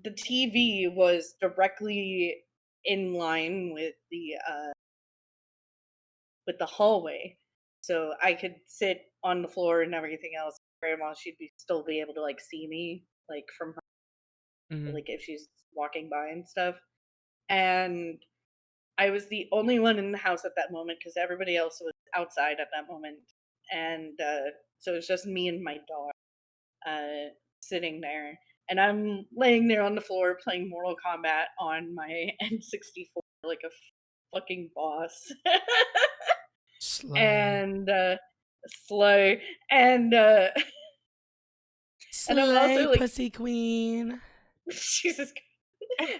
the TV was directly in line with the hallway. So I could sit on the floor and everything else. Grandma, she'd still be able to see me from her, Hmm. if she's walking by and stuff. And I was the only one in the house at that moment because everybody else was outside at that moment. And so it's just me and my dog sitting there. And I'm laying there on the floor playing Mortal Kombat on my N64 like a fucking boss. Slay. And slow. And and I'm Slay, also pussy queen. Jesus.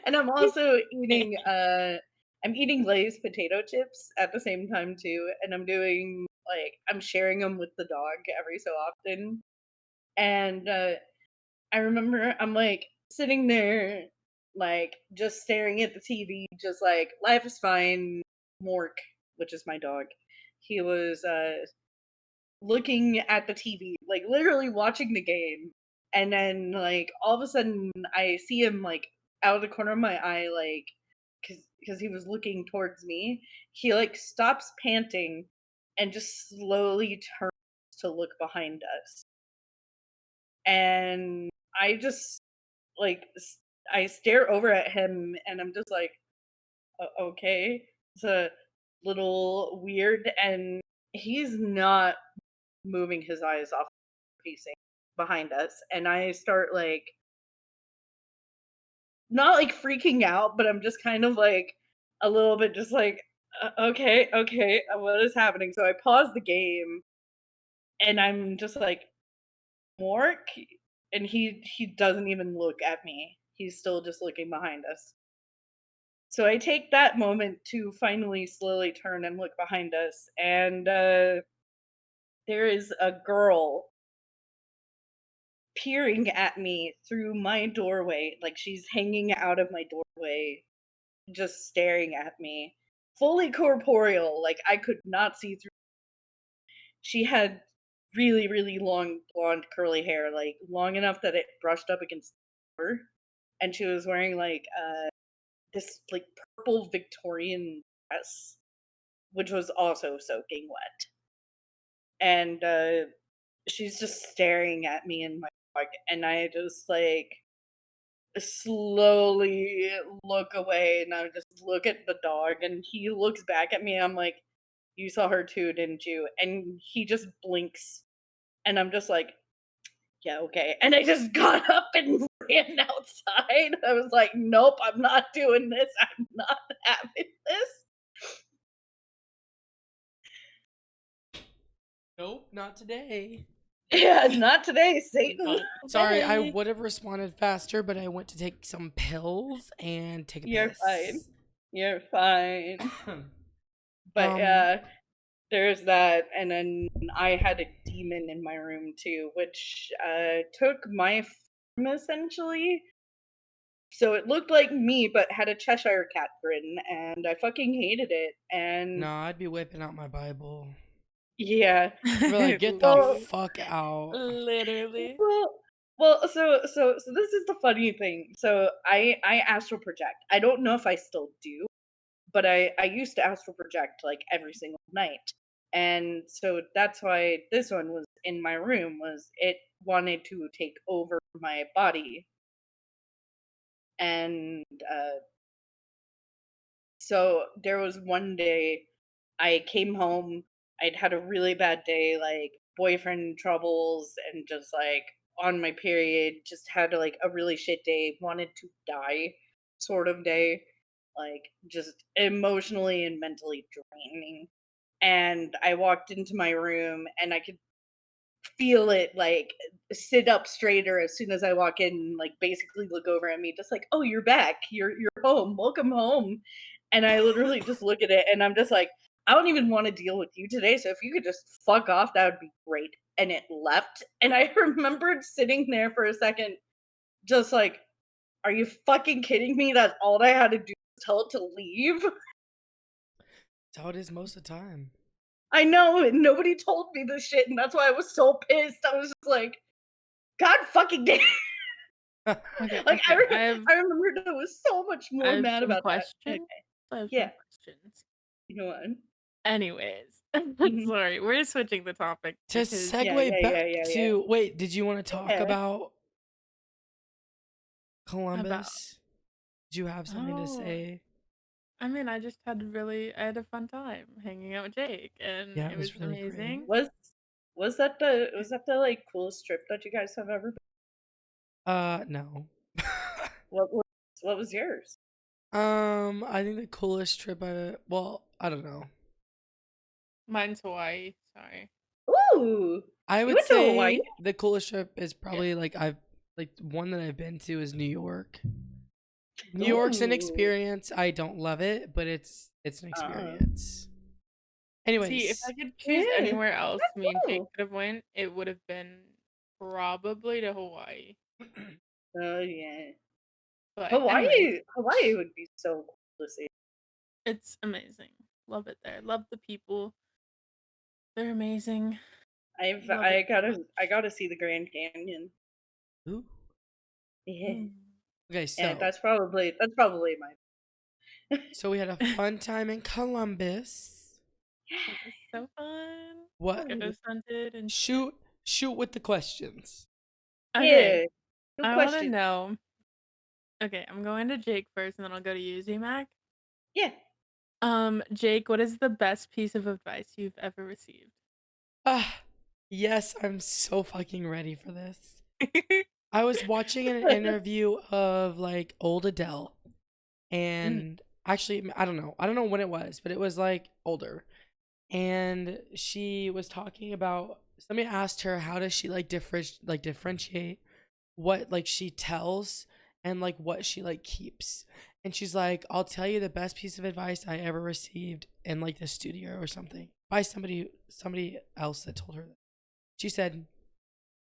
And I'm also eating I'm eating Lay's potato chips at the same time too, and I'm doing I'm sharing them with the dog every so often. And I remember I'm sitting there just staring at the TV, just life is fine. Mork, which is my dog, he was looking at the TV, literally watching the game. And then all of a sudden I see him out of the corner of my eye, because he was looking towards me. He stops panting and just slowly turns to look behind us. And I just like s- I stare over at him and I'm just like, Okay, it's a little weird." And he's not moving his eyes off facing behind us. And I start not freaking out, but I'm just kind of a little bit just okay, okay, what is happening?" So I pause the game and I'm just like, "Mork?" And he doesn't even look at me. He's still just looking behind us. So I take that moment to finally slowly turn and look behind us, and there is a girl peering at me through my doorway. Like she's hanging out of my doorway, just staring at me, fully corporeal. Like I could not see through. She had really, really long blonde curly hair, like long enough that it brushed up against the door. And she was wearing this purple Victorian dress, which was also soaking wet. And she's just staring at me in my dog, and I just slowly look away, and I just look at the dog, and he looks back at me. I'm like, You saw her too, didn't you?" And he just blinks, and I'm just like, "Yeah, okay." And I just got up and ran outside. I was like, "Nope, I'm not doing this. I'm not having this." Nope, not today. Yeah, not today, Satan. Not Sorry, I today. would have responded faster, but I went to take some pills and take a You're fine. piss. You're fine. But um, yeah, there's that, and then I had a demon in my room too, which took my form essentially. So it looked like me, but had a Cheshire cat grin, and I fucking hated it. And no, I'd be whipping out my Bible. yeah, I'd be like, get the well, Literally. fuck out. Literally. well, so this is the funny thing. So I astral project. I don't know if I still do, but I used to astral project like every single night. And so that's why this one was in my room, was it wanted to take over my body. And so there was one day I came home, I'd had a really bad day, like boyfriend troubles and just like on my period, just had like a really shit day, wanted to die sort of day, like just emotionally and mentally draining. And I walked into my room and I could feel it like sit up straighter as soon as I walk in, like basically look over at me, just like, "Oh, you're back. You're home. Welcome home." And I literally just look at it and I'm just like, "I don't even want to deal with you today. So if you could just fuck off, that would be great." And it left. And I remembered sitting there for a second, just like, "Are you fucking kidding me? That's all I had to do was tell it to leave." That's how it is most of the time. I know, and nobody told me this shit, and that's why I was so pissed. I was just like, "God fucking damn." Okay, Like okay. I remembered I was so much I more have mad some about that. Okay. questions. I have some Yeah. questions. You know what? Anyways, Mhm. sorry, we're switching the topic To because Yeah, segue yeah, yeah, back yeah, yeah. to, wait, did you want to talk Yeah. about about Columbus? Did you have something to oh, say? I mean, I had a fun time hanging out with Jake, and Yeah, it it was was really great. amazing. Was that the like coolest trip that you guys have ever been? No. What what was yours? I think the coolest trip well, I don't know. Mine's Hawaii. Sorry. Ooh. I You would went to Hawaii? say the coolest trip is Yeah. probably like one that I've been to is New York. New York's an Ooh. experience. I don't love it, but it's an Uh, experience. See, if I Anyways, could choose yeah. anywhere else That's me and Jake cool. could have went, it would have been probably to Hawaii. Oh yeah. But anyways, Hawaii would be so cool to see. it's amazing. Love it there. Love the people. They're amazing. Love it so I much. gotta see the Grand Canyon. ooh. Yeah. Mm. Okay, And so that's probably my so we had a fun time in Columbus. It was so fun. What? Ghost hunted and shit. Shoot with the questions. Okay, Yeah. Good I want to question. know. Okay, I'm going to Jake first, and then I'll go to you, Z-Mac. Yeah. Jake, what is the best piece of advice you've ever received? Ah, yes, I'm so fucking ready for this. I was watching an interview of like old Adele, Mm. and actually, I don't know when it was, but it was like older. And she was talking about, somebody asked her how does she like differentiate what like she tells and like what she like keeps. And she's like, I'll tell you the best piece of advice I ever received in like the studio or something by somebody else that told her that. She said,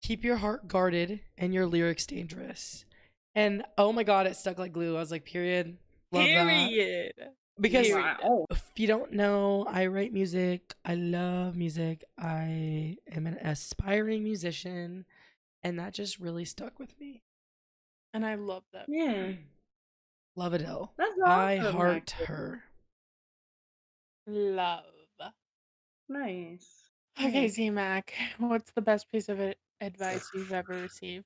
keep your heart guarded and your lyrics dangerous. And oh my god, it stuck like glue. I was like, period. Love that. Period. Because Period. Wow. if you don't know, I write music. I love music. I am an aspiring musician, and that just really stuck with me. And I love that for Yeah. you. Love Adele. That's I awesome, heart actually. her. Love. Nice. Okay, Yeah. Z-Mac, what's the best piece of advice you've ever received?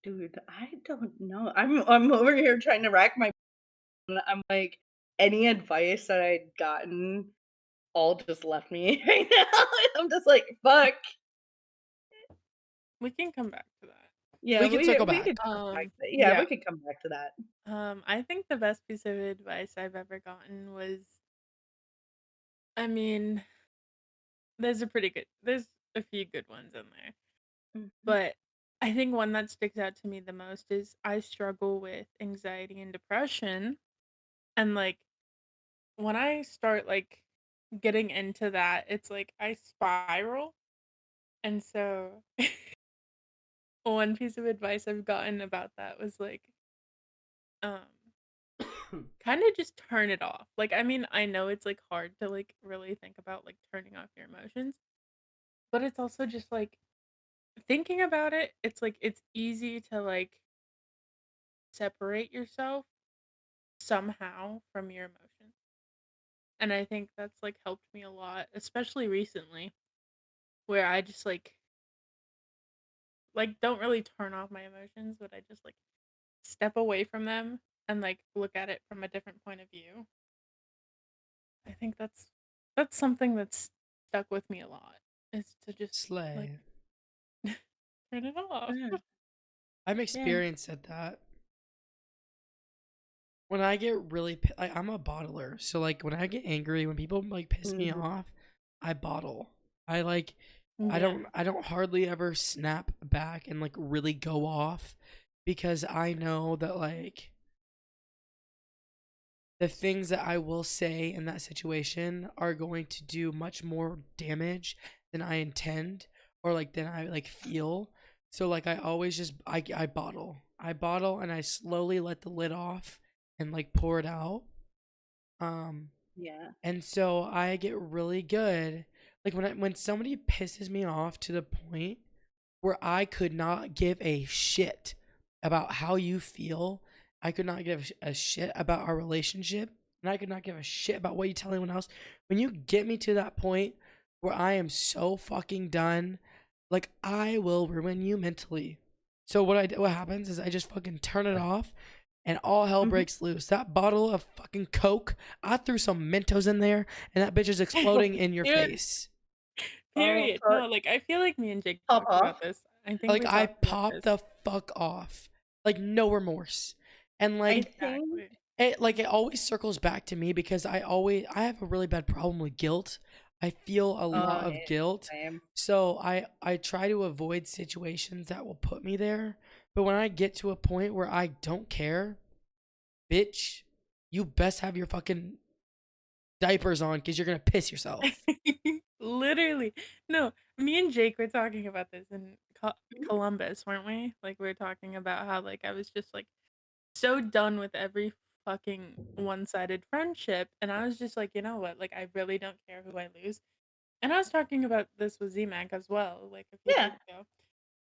Dude, I don't know. I'm over here trying to rack my I'm like, any advice that I'd gotten all just left me right now. I'm just like, fuck. We can come back to that. Yeah, We can circle we could back. come back to that. Yeah, we Yeah. could come back to that. I think the best piece of advice I've ever gotten was, I mean, there's a few good ones in there. Mhm. But I think one that sticks out to me the most is I struggle with anxiety and depression. And like when I start like getting into that, it's like I spiral. And so one piece of advice I've gotten about that was like, um, kind of just turn it off. Like, I mean, I know it's like hard to like really think about like turning off your emotions, but it's also just like thinking about it, it's like it's easy to like separate yourself somehow from your emotions. And I think that's like helped me a lot, especially recently, where I just like don't really turn off my emotions, but I just like step away from them and like look at it from a different point of view. I think that's something that's stuck with me a lot. Is to just like Slay. turn it off. Yeah. I'm Yeah. experienced at that. When I get really, I'm a bottler. So like when I get angry, when people like piss me Mhm. off, I bottle. I like, Yeah. I don't hardly ever snap back and like really go off because I know that like the things that I will say in that situation are going to do much more damage than I intend or like than I like feel. So like I always just I bottle. I bottle and I slowly let the lid off and like pour it out. Um Yeah. and so I get really good. Like when somebody pisses me off to the point where I could not give a shit about how you feel. I could not give a shit about our relationship. And I could not give a shit about what you tell anyone else. When you get me to that point where I am so fucking done, like I will ruin you mentally. So what happens is I just fucking turn it off and all hell Mhm. breaks loose. That bottle of fucking Coke, I threw some Mentos in there and that bitch is exploding in your Dude, face. Oh, period. fuck. No, like I feel like me and Jake Pop talked about off. this. I think Like we I talked about pop this. the fuck off. Like no remorse. And I like think Exactly. it always circles back to me because I have a really bad problem with guilt. I feel a lot yeah, of guilt. same. So I try to avoid situations that will put me there. But when I get to a point where I don't care, bitch, you best have your fucking diapers on cuz you're going to piss yourself. Literally. No, me and Jake were talking about this in Mhm. Columbus, weren't we? Like we were talking about how like I was just like so done with every fucking one-sided friendship and I was just like, you know what? Like I really don't care who I lose. And I was talking about this with Z-Mac as well, like a few Yeah. days ago.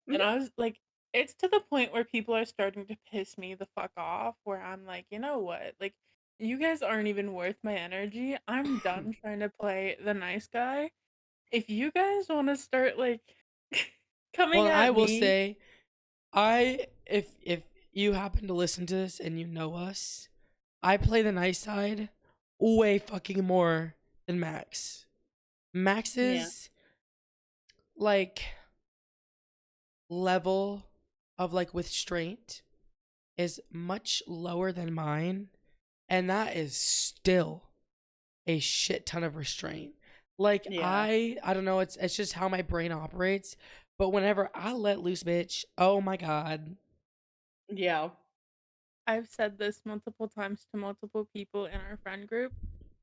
And Mhm. I was like, it's to the point where people are starting to piss me the fuck off, where I'm like, you know what? Like, you guys aren't even worth my energy. I'm done trying to play the nice guy. If you guys want to start like Well, coming I at will me, say if you happen to listen to this and you know us, I play the nice side way fucking more than Max. Yeah. Max's like level of like restraint is much lower than mine, and that is still a shit ton of restraint. Like Yeah. I don't know, it's just how my brain operates. But whenever I let loose, bitch, oh my god. Yeah. I've said this multiple times to multiple people in our friend group.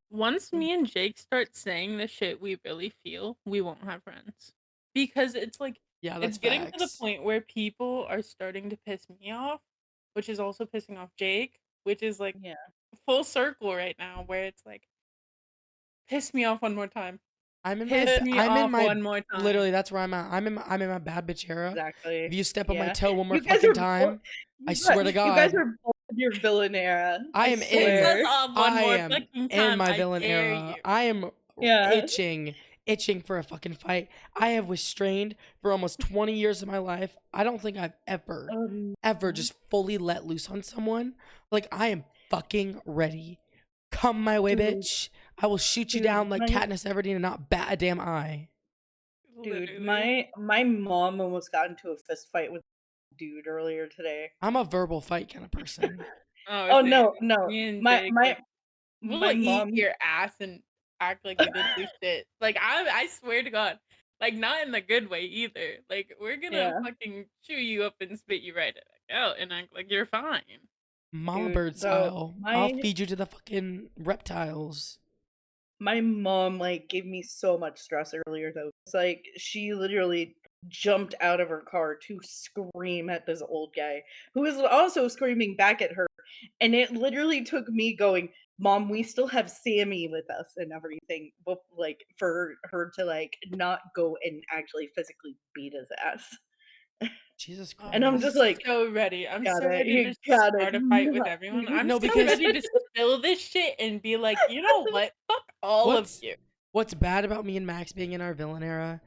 Once Mm. me and Jake start saying the shit we really feel, we won't have friends. Because it's like, Yeah, it's that's getting to the facts. point where people are starting to piss me off, which is also pissing off Jake, which is like Yeah. full circle right now, where it's like, piss me off one more time. Piss me I'm in off my one more time. literally that's where I'm at. I'm in my bad bitch era. If Exactly. you step on my Yeah. toe one more You guys fucking are both time, I swear to you guys God, are both in your villain era. I I am Piss in us swear. off one I more am fucking in time. my I villain dare era. you. I am Yeah. itching for a fucking fight. I have restrained for almost 20 years of my life. I don't think I've ever No. just fully let loose on someone. Like I am fucking ready. Come my way, Dude. bitch. I will shoot you Dude, down like my Katniss Everdeen and not bat a damn eye. dude, Literally. my mom almost got into a fist fight with a dude earlier today. I'm a verbal fight kind of person. Oh, Oh same. no, no. Me and My Jake, my like, we'll my eat mom your ass and act like we didn't do shit. Like, I swear to God, like, not in the good way either. Like, we're gonna yeah, fucking chew you up and spit you right back out and act like you're fine. Mama dude, bird the style. I'll my feed you to the fucking reptiles. my mom like gave me so much stress earlier though. It's like she literally jumped out of her car to scream at this old guy who was also screaming back at her. And it literally took me going, Mom, we still have Sammy with us and everything, but like for her to like not go and actually physically beat his ass. Jesus Oh, And I'm I'm just Christ. like, so ready. I'm so ready you to just gotta start a fight with not everyone. do I'm No, so because ready to spill this shit and be like, you know what? Fuck all of what's you. what's bad about me and Max being in our villain era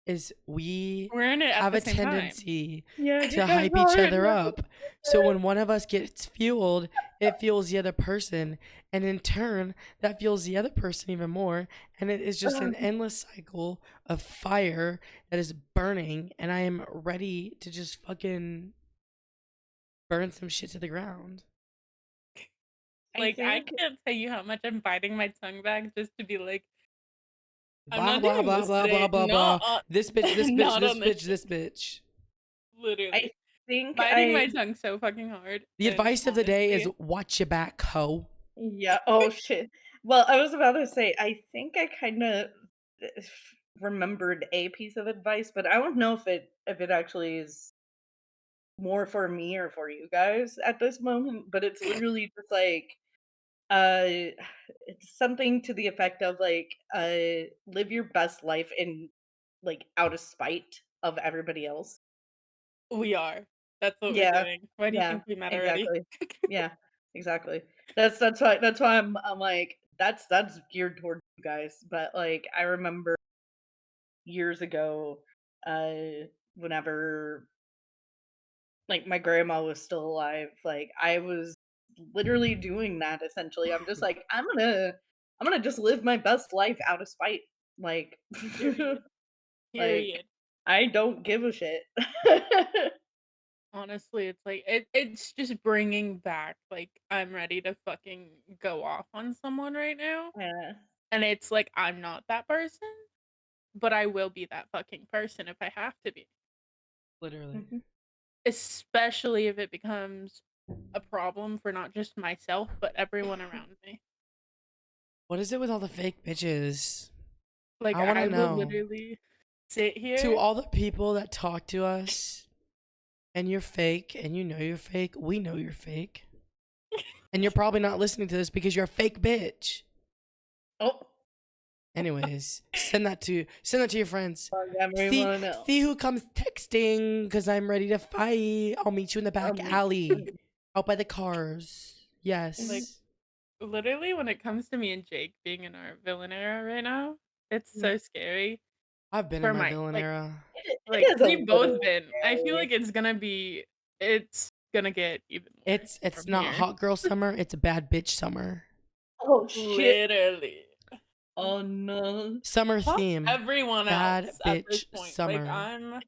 is we We're in it at have the a same time. tendency Yeah, you to guys hype each are other enough. up. So when one of us gets fueled, it fuels the other person, and in turn, that fuels the other person even more, and it is just an endless cycle of fire that is burning, and I am ready to just fucking burn some shit to the ground. I Like, I think can't tell you how much I'm biting my tongue back just to be like, I'm Blah not blah doing blah this blah blah today. blah blah. This bitch, this bitch, Not this on this bitch, shit. this bitch. I Literally. think Biting I my tongue so fucking hard. The And advice of the day is honestly, watch your back, hoe. yeah, oh shit. Well, I was about to say, I think I kind of remembered a piece of advice, but I don't know if it actually is more for me or for you guys at this moment, but it's literally just like uh it's something to the effect of like live your best life in like out of spite of everybody else. we are. That's what we're Yeah. doing. Why do you Yeah, think we met already? exactly. Yeah, exactly. That's why I'm like that's geared toward you guys. But like I remember years ago, whenever like my grandma was still alive, like I was literally doing that essentially. I'm just like, I'm gonna just live my best life out of spite. Like Period. like Period. I don't give a shit. Honestly, it's like it's just bringing back like I'm ready to fucking go off on someone right now. Yeah. And it's like I'm not that person, but I will be that fucking person if I have to be. Literally. Mhm. Especially if it becomes a problem for not just myself, but everyone around me. What is it with all the fake bitches? Like I want I to will know. literally sit To here. all the people that talk to us and you're fake and you know you're fake, we know you're fake. And you're probably not listening to this because you're a fake bitch. Oh, Anyways, send that to your friends. fuck See everyone see else. who comes texting cuz I'm ready to fight. I'll meet you in the back Um, alley out by the cars. Like Yes. literally when it comes to me and Jake being in our villain era right now, it's yeah, so scary I've been in for my my villain like era. like it is a we've both little been. I feel scary. like it's gonna get even worse It's from not here. hot girl summer, it's a bad bitch summer. Oh shit. Literally. Oh no. Summer Fuck theme. everyone Bad else at this bitch point. Like summer. I'm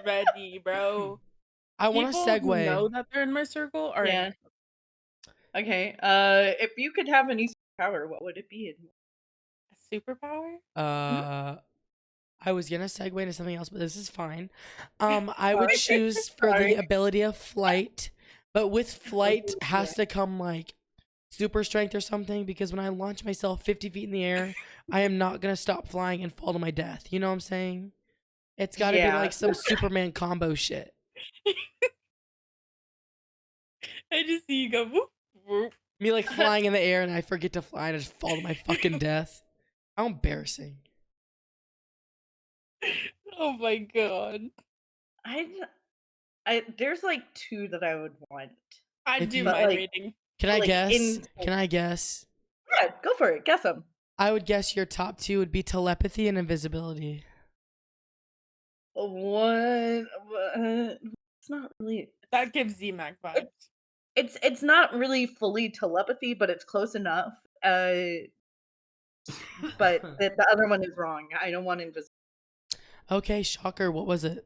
ready, bro. I want to People who segue. know that they're in my circle are in my Yeah. Okay. If you could have any superpower, what would it be? superpower. Mhm. Uh, I was gonna segue into something else, but this is fine. I would Sorry. choose for the Sorry. ability of flight, but with flight Oh, yeah. has to come like super strength or something because when I launch myself 50 feet in the air, I am not gonna stop flying and fall to my death. You know what I'm saying? It's got to be Yeah. like some Superman combo shit. I just see you go whoop whoop. Me like flying in the air and I forget to fly and I just fall to my fucking death. How embarrassing. Oh my god. I there's like two that I would want, I'd If do you but vibrating. can I like guess? in Can I guess? yeah, go for it. Guess them. I would guess your top two would be telepathy and invisibility. One. It's not really. That gives Z-Mac vibes. It's not really fully telepathy, but it's close enough. but the other one is wrong. I don't want invisible. Okay, shocker. What was it?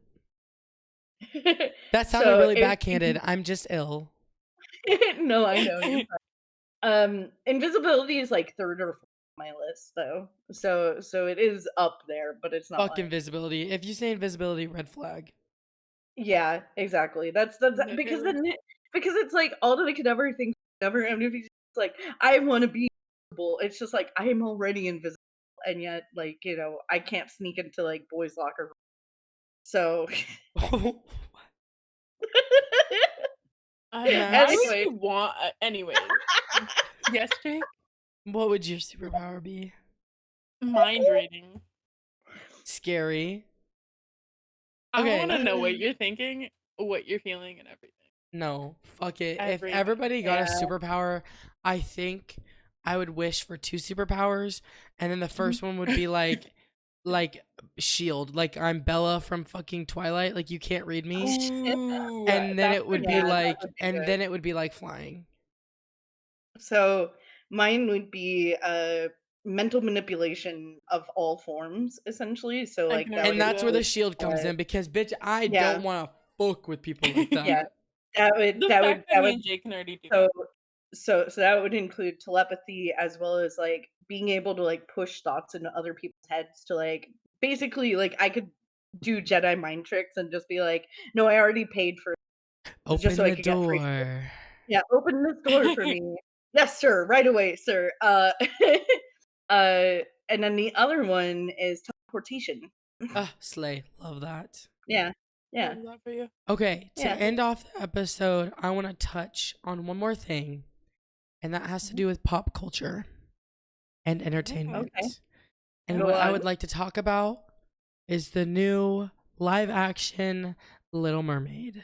That sounded So really it backhanded. I'm just ill. no, I know you're fine. Invisibility is like third or fourth on my list though. So it is up there, but it's not Fuck like invisibility. If you say invisibility, red flag. yeah, exactly. That's because Literally. because it's like all that I could ever think ever and if it's like I want to be invisible. It's just like I am already invisible and yet like, I can't sneak into like boys' locker room. So Why would Max, anyway, you want anyways. Yes, Jake? what would your superpower be? Mind reading. Scary. I wanna Okay. know what you're thinking, what you're feeling, and everything. No, fuck it. If Everything. everybody got a yeah. superpower, I think I would wish for two superpowers, and then the first one would be like shield, like I'm Bella from fucking Twilight, like you can't read me. Ooh, And then that's it a would be Yeah, good that one. like would be and good. then it would be like flying. So mine would be mental manipulation of all forms, essentially. So I like can that already And would see that's where that. the include shield comes in because bitch, I yeah, don't want to fuck with people like yeah. that. That would The that would fact that that me would and Jake can already do so that. so that would include telepathy as well as like being able to like push thoughts into other people's heads to like basically like I could do Jedi mind tricks and just be like, no, I already paid for it just Open so I the could get free shit. door. Yeah, open this door for me. Yes, sir, right away, sir. And then the other one is teleportation. Ah, slay. Love that. Yeah, yeah, Love that for you. Okay, to yeah. end off the episode, I want to touch on one more thing, and that has to do with pop culture and Okay, entertainment. And go what I on. would like to talk about is the new live action Little Mermaid.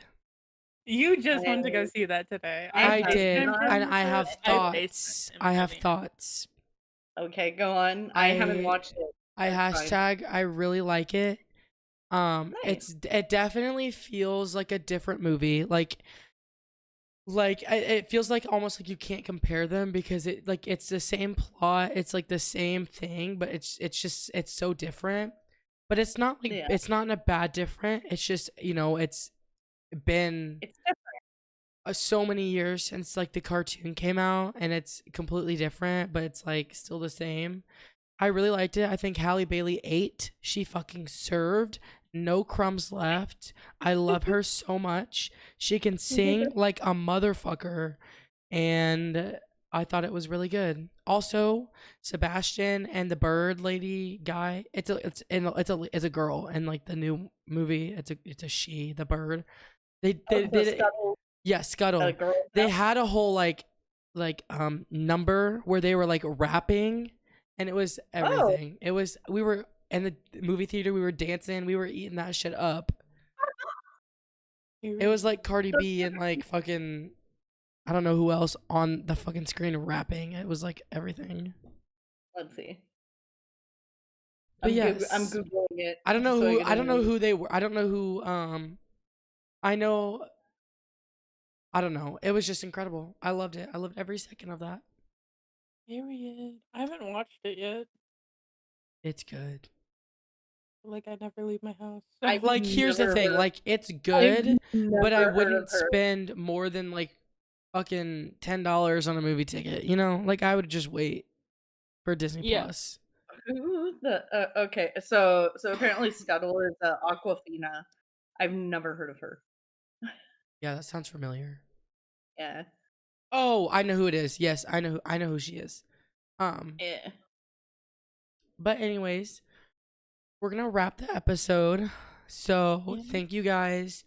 You just went to go I see that today. I I I have did, FaceTimed not. and him. I have I I, thoughts. FaceTimed him, I have honey. thoughts. okay, go on. I haven't I watched it. I That's fine. hashtag I really like it. Nice. It definitely feels like a different movie. It feels like almost like you can't compare them because it's the same plot, it's like the same thing, but it's so different. But it's not like Yeah, it's not in a bad different. It's just it's been it's different. so many years since like the cartoon came out, and it's completely different, but it's like still the same. I really liked it. I think Halle Bailey ate. She fucking served. No crumbs left. I love her so much. She can sing like a motherfucker. And I thought it was really good. Also, Sebastian and the bird lady guy. It's a girl, and like the new movie, it's a she, the bird. They The did it. Scuttle, Yeah, Scuttle. girl. They had a whole number where they were like rapping, and it was Oh, everything. It was we were in the movie theater, we were dancing, we were eating that shit up. It was like Cardi B and like fucking I don't know who else on the fucking screen rapping. It was like everything. let's see. But I'm yes, googling it I don't know just so I who get I an don't know idea. who they were. I don't know who I know I don't know. It was just incredible. I loved it. I loved every second of that. Period. I haven't watched it yet. It's good. Like I never leave my house. I've Like here's the never thing, heard of. like it's I've good, but I never heard of wouldn't her. spend more than like fucking $10 on a movie ticket, you know? Like I would just wait for Disney Yeah. Plus. Who the okay, so apparently Scuttle is Aquafina. I've never heard of her. Yeah, that sounds familiar. Yeah. Oh, I know who it is. Yes, I know who she is. Um, Yeah. but anyways, we're going to wrap the episode. So, Yeah. thank you guys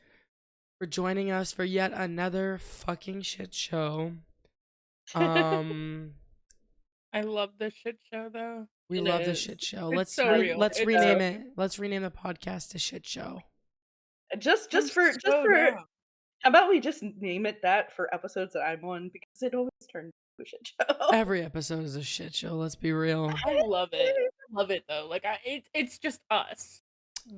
for joining us for yet another fucking shit show. Um I love this shit show though. We It love the is. shit show. It's so real. Let's It's rename so it. Let's rename the podcast to shit show. Just I'm for so down. how about we just name it that for episodes that I'm on because it always turns into a shit show. Every episode is a shit show. Let's be real. I love it. Love it though. Like it's just us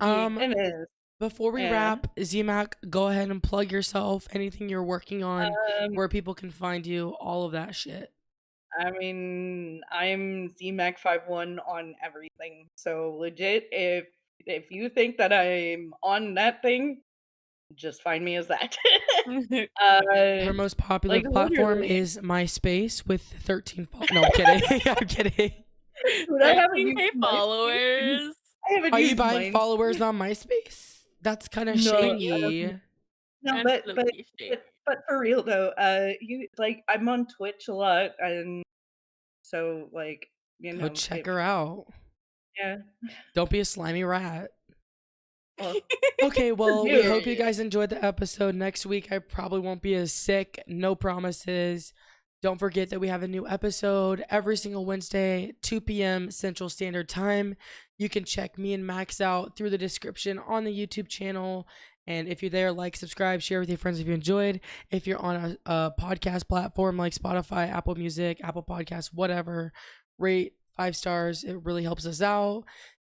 being It is. Before we Yeah. wrap, ZMAC, go ahead and plug yourself. Anything you're working on, Um, where people can find you, all of that shit. I mean, I'm ZMac51 on everything. So legit, if you think that I'm on that thing, just find me as that. uh, Her most popular like platform literally, is MySpace with 13 No, I'm kidding. I'm kidding. dude, I haven't used 13K MySpace. followers. I haven't Are you used buying mine. followers on MySpace? That's kind of No, shady. no, That's low-key shady. but for real though, you like I'm on Twitch a lot, and so like Go check if her out. yeah, Don't be a slimy rat. well, Okay, well, we dude, hope you guys enjoyed the episode. Next week, I probably won't be as sick. No promises. Don't forget that we have a new episode every single Wednesday, 2 p.m. Central Standard Time. You can check me and Max out through the description on the YouTube channel. And if you're there, like, subscribe, share with your friends if you enjoyed. If you're on a podcast platform like Spotify, Apple Music, Apple Podcasts, whatever, rate 5 stars. It really helps us out.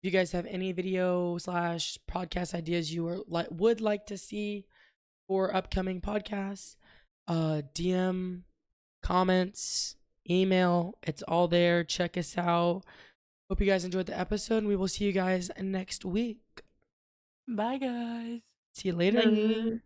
If you guys have any video slash podcast ideas you would like to see for upcoming podcasts, DM, comments, email, it's all there. Check us out. Hope you guys enjoyed the episode, and we will see you guys next week. Bye, guys. See you bye. later.